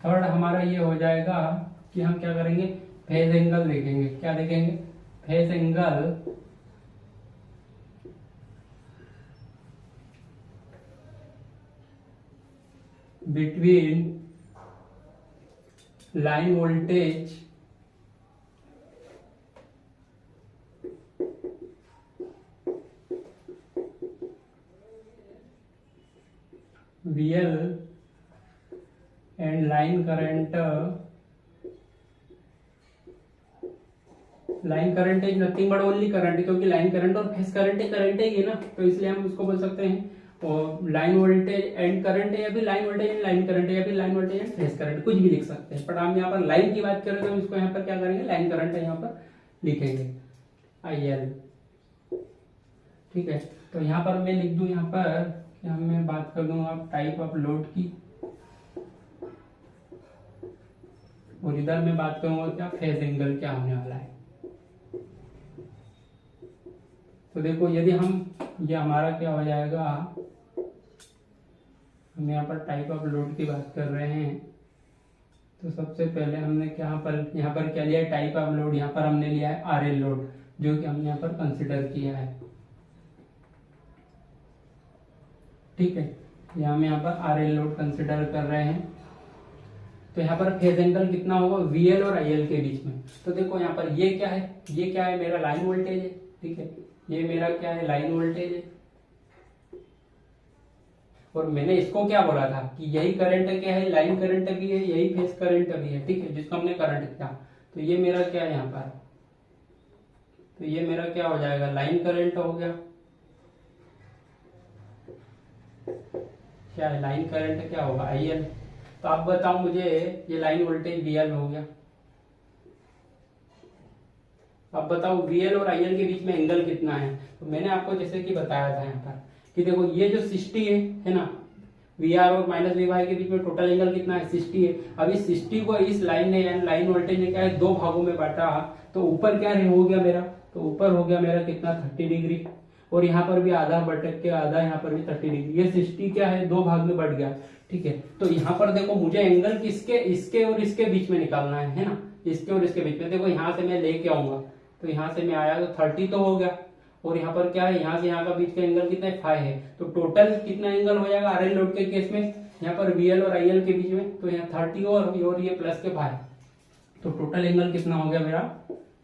थर्ड हमारा ये हो जाएगा कि हम क्या करेंगे, फेज एंगल देखेंगे। क्या देखेंगे, phase angle between line voltage VL and line current. Line current is nothing but only current, क्योंकि लाइन करंट और फेज करंट ही है ना, तो इसलिए हम उसको बोल सकते हैं और लाइन वोल्टेज एंड करंट है, या फिर line voltage and line current है, या फिर line voltage and phase current, कुछ भी लिख सकते हैं। बट हम यहाँ पर लाइन की बात करें तो इसको यहाँ पर क्या करेंगे, लाइन करंट है यहाँ पर लिखेंगे IL। ठीक है, तो यहाँ पर मैं लिख दूं यहाँ पर कि मैं बात कर दूंगा टाइप ऑफ लोड की, और इधर मैं बात करूंगा क्या, फेज एंगल क्या होने वाला है। तो देखो यदि हम ये हमारा क्या हो जाएगा, हम यहाँ पर टाइप ऑफ लोड की बात कर रहे हैं, तो सबसे पहले हमने यहाँ पर क्या लिया है, टाइप ऑफ लोड। यहाँ पर हमने लिया है RL लोड, जो कि हमने यहाँ पर कंसिडर किया है। ठीक है, हम यहाँ पर RL लोड कंसिडर कर रहे हैं। तो यहाँ पर फेज एंगल कितना होगा, VL और IL के बीच में। तो देखो यहाँ पर ये क्या है, ये क्या है, मेरा लाइन वोल्टेज है। ठीक है, ये मेरा क्या है, लाइन वोल्टेज है, और मैंने इसको क्या बोला था कि यही करंट क्या है, लाइन करंट भी है, यही फेज करंट भी है। ठीक है, जिसको हमने करंट किया। तो ये मेरा क्या है यहाँ पर, तो ये मेरा क्या हो जाएगा, लाइन करंट हो गया। क्या है, लाइन करंट क्या होगा, IL। तो आप बताओ मुझे, ये लाइन वोल्टेज VL हो गया। अब बताओ VL और IL के बीच में एंगल कितना है। तो मैंने आपको जैसे कि बताया था यहाँ पर कि देखो ये जो 60 है ना, VR और -VY के बीच में टोटल एंगल कितना है, 60 है। अब इस 60 को इस लाइन ने यानी लाइन वोल्टेज ने क्या है, 2 भागों में बांटा। तो ऊपर क्या हो गया मेरा, तो ऊपर हो गया मेरा कितना, 30 डिग्री, और यहाँ पर भी आधा बटक के आधा, यहाँ पर भी 30 डिग्री। ये 60 क्या है, 2 भाग में बढ़ गया। ठीक है, तो यहाँ पर देखो मुझे एंगल किसके, इसके और इसके बीच में निकालना है ना, इसके और इसके बीच में। देखो यहाँ से मैं लेके आऊंगा, तो यहाँ से मैं आया तो 30 तो हो गया, और यहाँ पर क्या है, यहाँ से यहाँ का बीच का एंगल कितना है, 5 है। तो टोटल कितना एंगल हो जाएगा RL लोड के केस में, यहाँ पर VL और IL के बीच में, तो यहाँ 30 और ये प्लस के 5। तो टोटल एंगल कितना हो गया मेरा,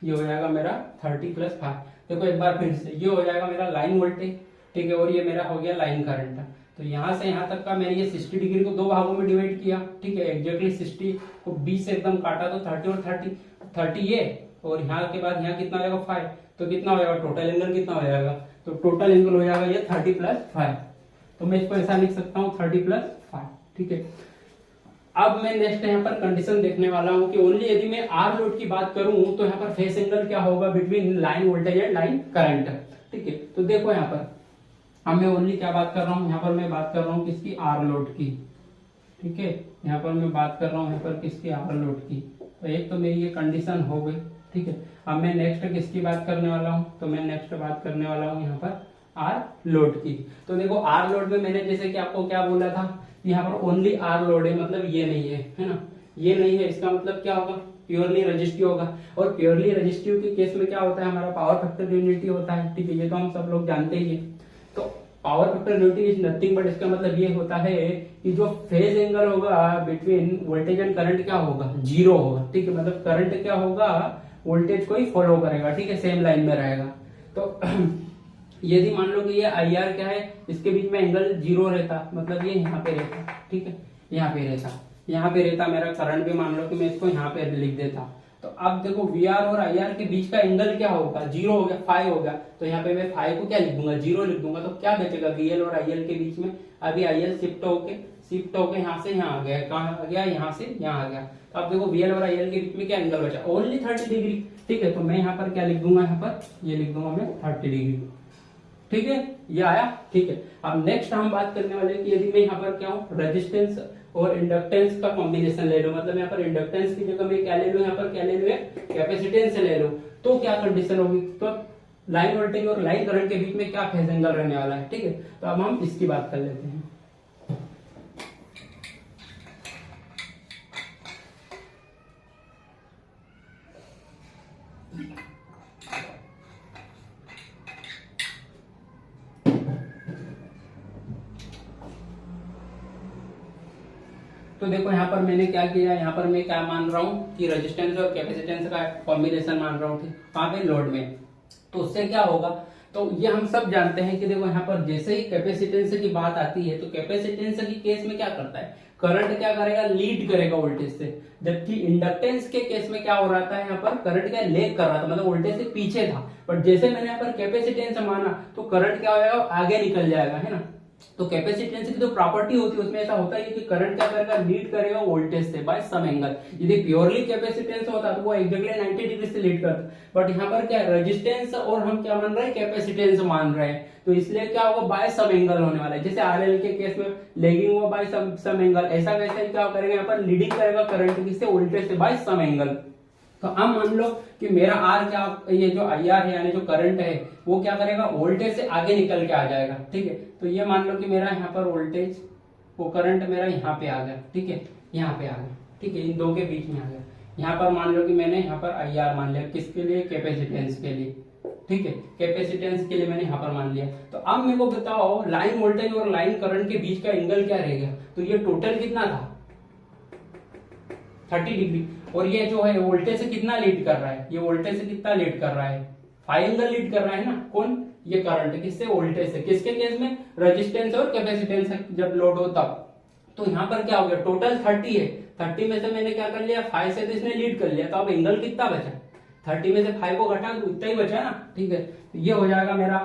ये हो जाएगा मेरा 30 + 5। देखो एक बार फिर से, ये हो जाएगा मेरा लाइन वोल्टेज, ठीक है, और ये मेरा हो गया लाइन करंट। तो यहाँ से यहाँ तक का मैंने ये 60 डिग्री को दो भागों में डिवाइड किया, ठीक है, एग्जैक्टली 60 को 20 से एकदम काटा तो 30 और 30 ये, और यहाँ के बाद यहाँ कितना हो जाएगा 5, तो कितना हो जाएगा टोटल एंगल कितना हो जाएगा, तो टोटल एंगल हो जाएगा ये 30 + 5। तो मैं इसको ऐसा लिख सकता हूँ 30 + 5, ठीक है। अब मैं नेक्स्ट यहाँ पर कंडीशन देखने वाला हूँ कि ओनली यदि मैं आर लोड की बात करूं तो यहाँ पर फेस एंगल क्या होगा between line voltage and line current, ठीक है। तो देखो यहाँ पर अब मैं ओनली क्या बात कर रहा हूँ, यहाँ पर मैं बात कर रहा हूँ किसकी, आर लोड की, ठीक है। यहाँ पर मैं बात कर रहा हूँ यहाँ पर किसकी, आर लोड की। तो एक तो मेरी ये कंडीशन हो गई, ठीक है। अब मैं नेक्स्ट किसकी बात करने वाला हूँ, तो मैं नेक्स्ट बात करने वाला हूँ यहाँ पर आर लोड की। तो देखो आर लोड में मैंने जैसे कि आपको क्या बोला था, यहाँ पर ओनली आर लोड है, मतलब ये नहीं है ना, ये नहीं है, इसका मतलब क्या होगा, प्योरली रजिस्टिव होगा। और प्योरली रजिस्टिव के केस में क्या होता है, हमारा पावर फैक्टर यूनिटी होता है, ठीक है, ये तो हम सब लोग जानते ही है। तो power factor unity is nothing but, इसका मतलब ये होता है कि जो फेज एंगल होगा बिटवीन वोल्टेज एंड करंट क्या होगा, 0 होगा, ठीक है। मतलब करंट क्या होगा, वोल्टेज को ही फॉलो करेगा, ठीक है, सेम लाइन में रहेगा। तो यदि मान लो कि ये आई आर क्या है, इसके बीच में एंगल 0 रहता, मतलब ये यहाँ पे रहता, ठीक है, यहाँ पे रहता मेरा करंट भी, मान लो कि मैं इसको यहाँ पे लिख देता। तो अब देखो वी आर और आई आर के बीच का एंगल क्या होगा, 0 हो गया, 5 हो गया। तो यहाँ पे मैं 5 को क्या लिख दूंगा, 0 लिख दूंगा। तो क्या बचेगा वी एल और आई एल के बीच में, अभी आई एल शिफ्ट होके यहाँ से यहाँ आ गया, कहाँ आ गया, यहाँ से यहाँ आ गया। तो अब देखो वी एल और आई एल के बीच में क्या एंगल बचा, ओनली 30 डिग्री, ठीक है। तो मैं यहाँ पर क्या लिख दूंगा, यहाँ पर ये लिख दूंगा मैं 30 डिग्री, ठीक है, ये आया, ठीक है। अब नेक्स्ट हम बात करने वाले कि यदि मैं यहाँ पर क्या हूँ, रेजिस्टेंस और इंडक्टेंस का कॉम्बिनेशन ले लो, मतलब यहाँ पर इंडक्टेंस की जगह मैं क्या ले लूँ, यहाँ पर क्या ले लूँ, कैपेसिटेंस ले लो, तो क्या कंडीशन होगी, तो लाइन वोल्टेज और लाइन करंट के बीच में क्या फेज एंगल रहने वाला है, ठीक है। तो अब हम इसकी बात कर लेते हैं। तो देखो यहाँ पर मैंने क्या किया, यहाँ पर मैं क्या मान रहा हूँ कि रेजिस्टेंस और कैपेसिटेंस का कॉम्बिनेशन मान रहा हूँ, ठीक, कहाँ पे, लोड में। तो उससे क्या होगा, तो ये हम सब जानते हैं कि देखो यहाँ पर जैसे ही कैपेसिटेंस की बात आती है, तो कैपेसिटेंस की केस में क्या करता है, करंट क्या करेगा, लीड करेगा वोल्टेज से। जबकि इंडक्टेंस के केस में क्या हो रहा था, यहाँ पर करंट क्या लेग कर रहा था, मतलब वोल्टेज से पीछे था। बट जैसे मैंने यहाँ पर कैपेसिटेंस माना, तो करंट क्या हो जाएगा, आगे निकल जाएगा, है ना। तो कैपेसिटेंस की जो प्रॉपर्टी होती है उसमें ऐसा होता है कि करंट क्या करेगा, लीड करेगा वोल्टेज से बाय सम एंगल। यदि प्योरली कैपेसिटेंस होता तो वो एग्जैक्टली 90 डिग्री से लीड करता। बट यहाँ पर क्या है, रेजिस्टेंस और हम क्या मान रहे हैं, कैपेसिटेंस मान रहे हैं। तो इसलिए क्या होगा, बाय सम एंगल होने वाला है। जैसे आरएल के केस में लेगिंग हुआ बाय सम एंगल, ऐसा वैसे क्या करेगा, यहाँ पर लीडिंग करेगा करंट किससे, वोल्टेज से बाय सम एंगल। तो अब मान लो कि मेरा आर क्या, ये जो आई आर है यानी जो करंट है वो क्या करेगा, वोल्टेज से आगे निकल के आ जाएगा, ठीक है। तो ये मान लो कि मेरा यहाँ पर वोल्टेज, वो करंट मेरा यहाँ पे आ गया, ठीक है, यहाँ पे आ गया, ठीक है, इन दो के बीच में आ गया। यहाँ पर मान लो कि मैंने यहाँ पर आई आर मान लिया, किसके लिए, कैपेसिटेंस के लिए, ठीक है, कैपेसिटेंस के लिए मैंने यहाँ पर मान लिया। तो अब मेरे को बताओ लाइन वोल्टेज और लाइन करंट के बीच का एंगल क्या रहेगा। तो ये टोटल कितना था, 30 डिग्री। और ये जो है वोल्टेज से कितना लीड कर रहा है, ये वोल्टेज से कितना लीड कर रहा है, 5 एंगल लीड कर रहा है ना, कौन, ये करंट, किससे, वोल्टेज से। किसके केस में, रेजिस्टेंस और कैपेसिटेंस जब लोड हो तब। तो यहाँ पर क्या हो गया, टोटल 30 है, 30 में से मैंने क्या कर लिया, 5 से तो इसने लीड कर लिया। तो अब एंगल कितना बचा, 30 में से 5 को घटा तो उतना ही बचा ना, ठीक है। तो ये हो जाएगा मेरा,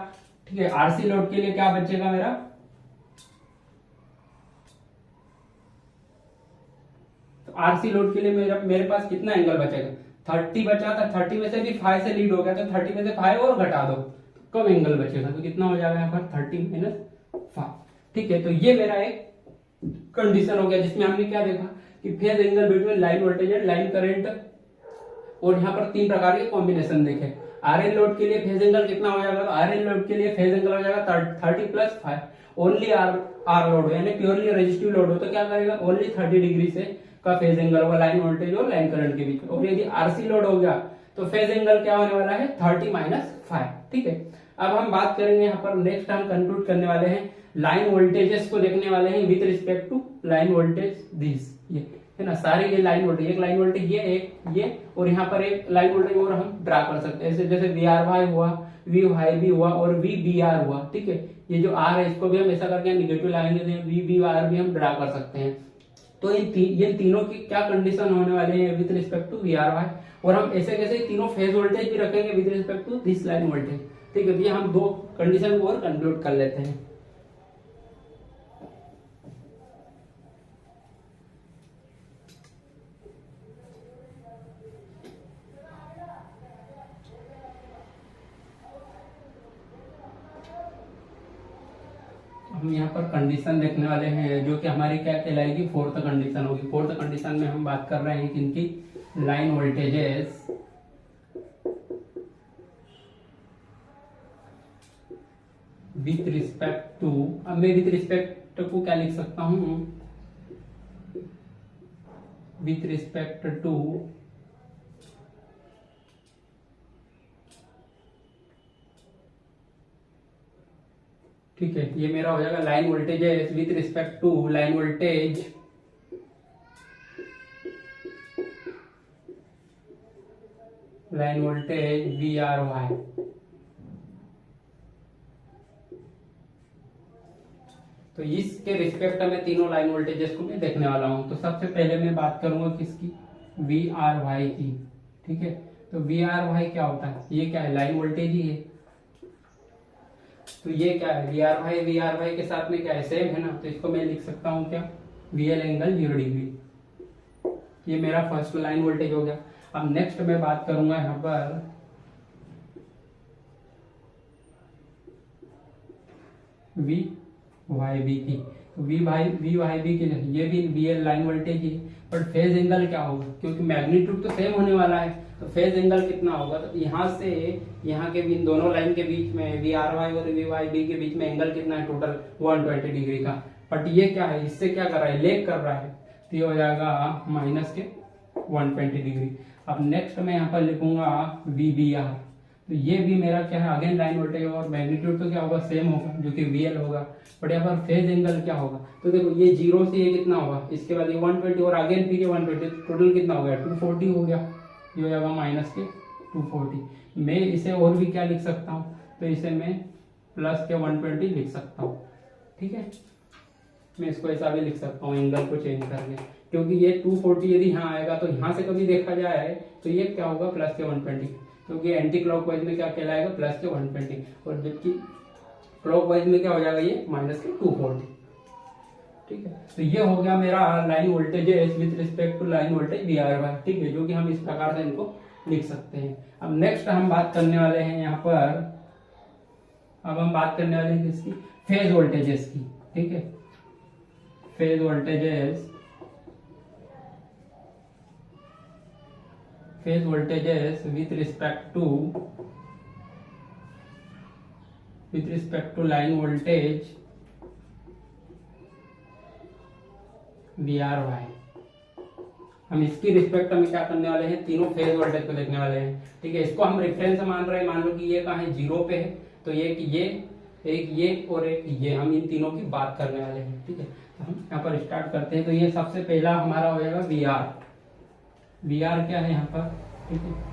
ठीक है। आरसी लोड के लिए क्या बचेगा मेरा, आरसी लोड के लिए मेरे पास कितना एंगल बचेगा, 30 बचा था, 30 में से भी 5 से लीड हो गया, तो 30 में से 5 और घटा दो, कम एंगल बचेगा। तो कितना हो जाएगा यहाँ पर 30 - 5, ठीक है। तो ये मेरा एक कंडीशन हो गया जिसमें हमने क्या देखा कि phase angle between line voltage and line current, और यहाँ पर 3 प्रकार के कॉम्बिनेशन देखे। आरएल लोड के लिए फेज एंगल कितना हो जाएगा, तो आरएल लोड के लिए फेज एंगल हो जाएगा 30 + 5। ओनली आर लोड हो यानी प्योरली रेजिस्टिव लोड हो तो क्या करेगा, ओनली 30 डिग्री से का फेज एंगल होगा लाइन वोल्टेज और लाइन करंट के बीच में। और यदि आरसी लोड हो गया तो फेज एंगल क्या होने वाला है, 30 - 5, ठीक है। अब हम बात करेंगे यहाँ पर, नेक्स्ट हम कंक्लूड करने वाले हैं, लाइन वोल्टेजेस को देखने वाले हैं with respect to line voltage this, ये है ना, सारे ये लाइन वोल्टेज, एक लाइन वोल्टेज ये, एक ये, और यहाँ पर एक लाइन वोल्टेज और हम ड्रा कर सकते हैं, जैसे वी आर वाई हुआ, वी वाई भी हुआ और वी बी आर हुआ, ठीक है। ये जो आर है इसको भी हम ऐसा करके निगेटिव लाएंगे तो वी बी आर भी हम ड्रा कर सकते हैं। तो ये तीनों की क्या कंडीशन होने वाले हैं with respect to V R Y, और हम ऐसे कैसे तीनों फेज वोल्टेज भी रखेंगे with respect to this line voltage, ठीक है। तो ये हम दो कंडीशन को और कंक्लूड कर लेते हैं। हम यहाँ पर कंडीशन देखने वाले हैं जो कि हमारी क्या कहलाएगी, फोर्थ कंडीशन होगी। फोर्थ कंडीशन में हम बात कर रहे हैं कि इनकी line voltages with respect to, अब मैं विथ रिस्पेक्ट को क्या लिख सकता हूं, विथ रिस्पेक्ट टू ठीक है, ये मेरा हो जाएगा line voltage with respect to line voltage V R Y. तो इसके रिस्पेक्ट में तीनों लाइन वोल्टेजेस को मैं देखने वाला हूं। तो सबसे पहले मैं बात करूंगा किसकी, वी आर वाई की, ठीक है। तो वी आर वाई क्या होता है, ये क्या है, लाइन वोल्टेज ही है। तो ये क्या है, वी आर वाई के साथ में क्या है, सेम है ना। तो इसको मैं लिख सकता हूँ क्या, वी एल एंगल 0 डिग्री। ये मेरा फर्स्ट लाइन वोल्टेज हो गया। अब नेक्स्ट मैं बात करूंगा यहाँ पर वी वाई बी की। तो वी वाई बी की, ये भी V L line voltage he, but phase angle क्या होगा, क्योंकि मैग्नीट्यूड तो सेम होने वाला है। तो फेज एंगल कितना होगा, तो यहाँ से यहाँ के इन दोनों लाइन के बीच में वी आर वाई और वी वाई बी के बीच में एंगल कितना है, टोटल 120 डिग्री का। बट ये क्या है, इससे क्या कर रहा है, लेग कर रहा है। तो ये हो जाएगा माइनस के 120 डिग्री। अब नेक्स्ट मैं यहाँ पर लिखूंगा वी बी आर। तो ये भी मेरा क्या है, अगेन लाइन वोल्टेज और मैग्नीट्यूड तो क्या होगा, सेम होगा, जो कि वी एल होगा। बट यहाँ पर फेज एंगल क्या होगा, तो देखो ये 0 से ये कितना होगा, इसके बाद ये 120 और अगेन फिर ये 120, टोटल कितना हो गया, 240 हो गया। ये हो जाएगा माइनस के 240। मैं इसे और भी क्या लिख सकता हूँ, तो इसे मैं प्लस के 120 लिख सकता हूँ, ठीक है। मैं इसको ऐसा भी लिख सकता हूँ एंगल को चेंज करके, क्योंकि ये 240 यदि यहाँ आएगा तो यहाँ से कभी देखा जाए तो ये क्या होगा, प्लस के 120, क्योंकि एंटी क्लॉकवाइज में क्या कहलाएगा, प्लस के 120, और जबकि क्लॉकवाइज में क्या हो जाएगा, ये माइनस के 240, ठीक है। तो ये हो गया मेरा line voltage with respect to line voltage V R Y, ठीक है, जो कि हम इस प्रकार से इनको लिख सकते हैं। अब नेक्स्ट हम बात करने वाले हैं यहाँ पर, अब हम बात करने वाले हैं किसकी, फेज वोल्टेजेस की, ठीक है। Phase voltages with respect to line voltage V R Y. हम इसकी रिस्पेक्ट में क्या करने वाले हैं, तीनों फेज वोल्टेज को देखने वाले हैं, ठीक है। इसको हम रेफरेंस मान रहे हैं, मान लो कि ये कहाँ है, 0 पे है, तो ये एक ये और एक ये, हम इन तीनों की बात करने वाले हैं, ठीक है। तो हम यहाँ पर स्टार्ट करते हैं। तो ये सबसे पहला हमारा हो जाएगा वी आर। वी आर क्या है यहाँ पर, ठीक है।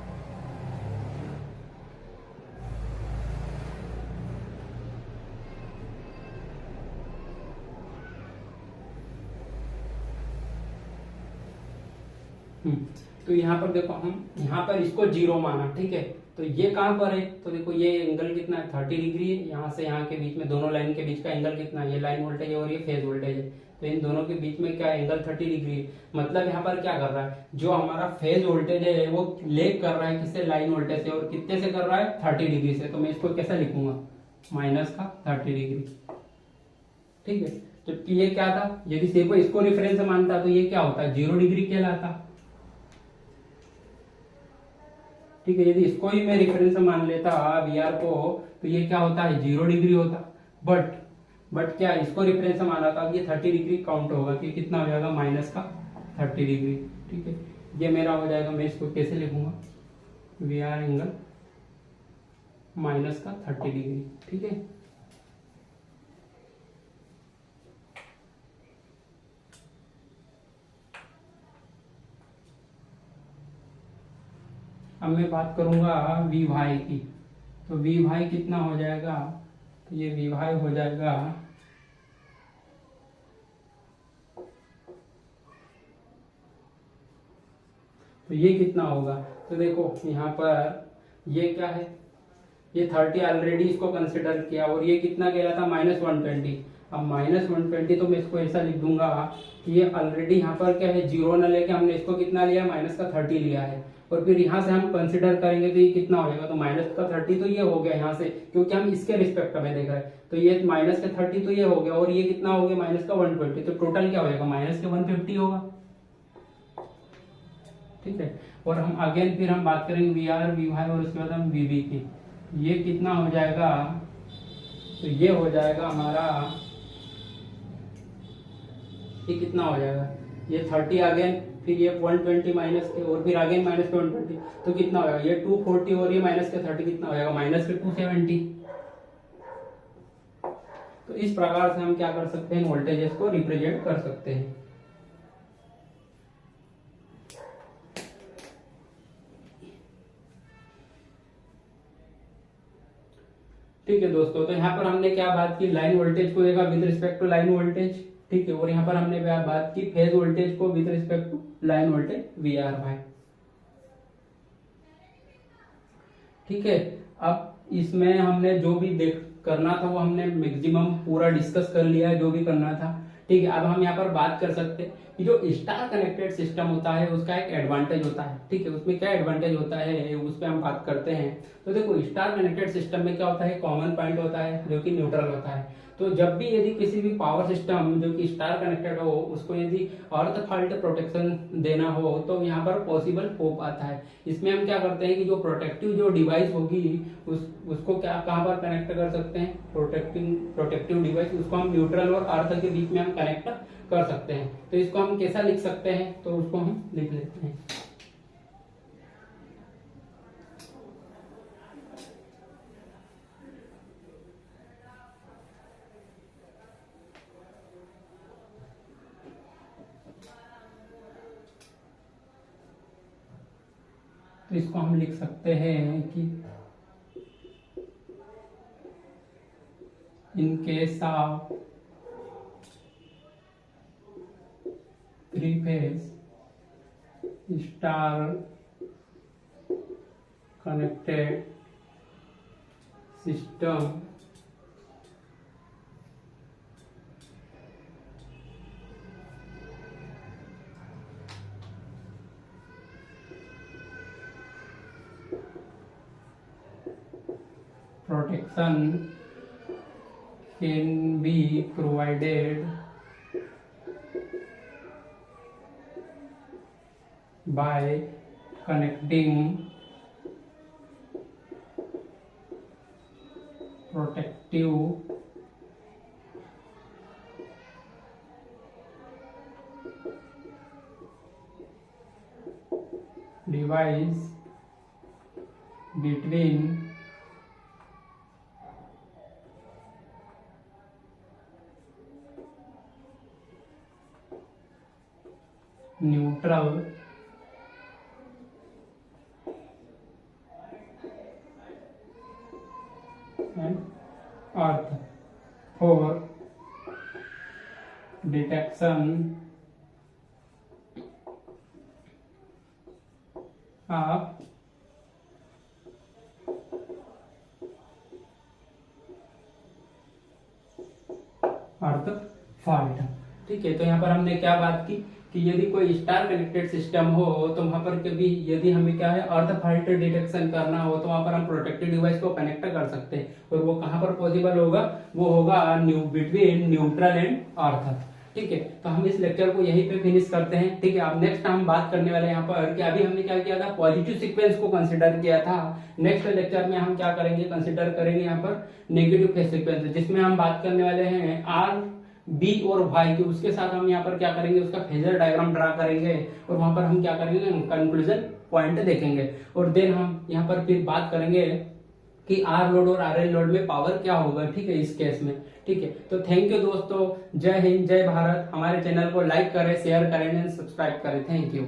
तो यहाँ पर देखो, हम यहाँ पर इसको 0 माना, ठीक है। तो ये कहाँ पर है, तो देखो ये एंगल कितना है, 30 डिग्री है। यहाँ से यहाँ के बीच में दोनों लाइन के बीच का एंगल कितना है, ये लाइन वोल्टेज है और ये फेज वोल्टेज है। तो इन दोनों के बीच में क्या एंगल 30 डिग्री है। मतलब यहाँ पर क्या कर रहा है, जो हमारा फेज वोल्टेज है वो लेग कर रहा है किससे, लाइन वोल्टेज से, और कितने से कर रहा है, 30 डिग्री से। तो मैं इसको कैसे लिखूंगा, माइनस का 30 डिग्री, ठीक है। जबकि ये क्या था, यदि सिर्फ इसको रिफरेंस मानता तो ये क्या होता, 0 डिग्री कहलाता, ठीक है। यदि इसको ही मैं रेफरेंस मान लेता वी आर को, तो ये क्या होता है, 0 डिग्री होता। बट क्या इसको रेफरेंस माना था, ये 30 डिग्री काउंट होगा, कि कितना हो जाएगा, माइनस का 30 डिग्री, ठीक है। ये मेरा हो जाएगा, मैं इसको कैसे लिखूंगा, वी आर एंगल माइनस का 30 डिग्री, ठीक है। अब मैं बात करूंगा वी वाई की। तो वी वाई कितना हो जाएगा, तो ये वी वाई हो जाएगा तो ये कितना होगा, तो देखो यहाँ पर ये क्या है, ये 30 ऑलरेडी इसको कंसिडर किया और ये कितना कह रहा था -120। अब -120 तो मैं इसको ऐसा लिख दूंगा कि ये ऑलरेडी यहाँ पर क्या है, जीरो न लेके हमने इसको कितना लिया, -30 लिया है। और फिर यहाँ से हम कंसिडर करेंगे तो ये कितना हो जाएगा, तो -30 तो ये हो गया यहाँ से, क्योंकि हम इसके रिस्पेक्ट में देख रहे हैं। तो ये -30 तो ये हो गया और ये कितना हो गया, -120। तो टोटल क्या हो जाएगा, -150 होगा। ठीक है, और हम अगेन फिर हम बात करेंगे वी आर, वी वाई और उसके बाद हम वी बी की। ये कितना हो जाएगा, तो ये हो जाएगा हमारा, ये कितना हो जाएगा, ये 30 अगेन, फिर ये 120 माइनस के और फिर अगेन -120, तो कितना हो जाएगा, ये 240 और ये -30 कितना हो जाएगा, -270। तो इस प्रकार से हम क्या कर सकते हैं, वोल्टेजेस को रिप्रेजेंट कर सकते हैं। ठीक है दोस्तों, तो यहाँ पर हमने क्या बात की, लाइन वोल्टेज को देखा with respect to line voltage. ठीक है, और यहाँ पर हमने बात की फेज वोल्टेज को with respect to line voltage V R Y. ठीक है, अब इसमें हमने जो भी करना था वो हमने मैक्सिमम पूरा डिस्कस कर लिया है, जो भी करना था। ठीक है, अब हम यहाँ पर बात कर सकते हैं कि जो स्टार कनेक्टेड सिस्टम होता है उसका एक एडवांटेज होता है। ठीक है, उसमें क्या एडवांटेज होता है उस पर हम बात करते हैं। तो देखो, स्टार कनेक्टेड सिस्टम में क्या होता है, कॉमन पॉइंट होता है जो कि न्यूट्रल होता है। तो जब भी यदि किसी भी पावर सिस्टम जो कि स्टार कनेक्टेड हो उसको यदि अर्थ फॉल्ट प्रोटेक्शन देना हो तो यहाँ पर पॉसिबल हो पाता है। इसमें हम क्या करते हैं कि जो प्रोटेक्टिव जो डिवाइस होगी उसको क्या कहाँ पर कनेक्ट कर सकते हैं, प्रोटेक्टिव डिवाइस, उसको हम न्यूट्रल और अर्थ के बीच में हम कनेक्ट कर सकते हैं। तो इसको हम कैसा लिख सकते हैं, तो उसको हम लिख लेते हैं। तो इसको हम लिख सकते हैं कि in case of three phase star connected system protection can be provided by connecting protective device between neutral and earth for detection of earth fault. ठीक है, तो यहाँ पर हमने क्या बात की कि यदि कोई स्टार कनेक्टेड सिस्टम हो तो वहां पर कभी यदि हमें क्या है अर्थ फॉल्ट डिटेक्शन करना हो तो वहां पर हम प्रोटेक्टिव डिवाइस को कनेक्ट कर सकते हैं। और वो कहां पर पॉसिबल होगा, वो होगा बिटवीन न्यूट्रल एंड अर्थ। ठीक है, तो हम इस लेक्चर को यहीं पे फिनिश करते हैं। ठीक है, अब नेक्स्ट हम बात करने वाले हैं यहाँ पर कि अभी हमने क्या किया था, पॉजिटिव सीक्वेंस को कंसिडर किया था। नेक्स्ट लेक्चर में हम क्या करेंगे, कंसिडर करेंगे यहाँ पर नेगेटिव फेज सीक्वेंस, जिसमें हम बात करने वाले हैं आर बी और वाई की। उसके साथ हम यहाँ पर क्या करेंगे, उसका फेजर डायग्राम ड्रा करेंगे और वहां पर हम क्या करेंगे, कंक्लूजन पॉइंट देखेंगे। और देन हम यहाँ पर फिर बात करेंगे कि आर लोड और आर एल लोड में पावर क्या होगा। ठीक है, इस केस में। ठीक है, तो थैंक यू दोस्तों, जय हिंद जय भारत। हमारे चैनल को लाइक करें, शेयर करें एंड सब्सक्राइब करें। Thank you.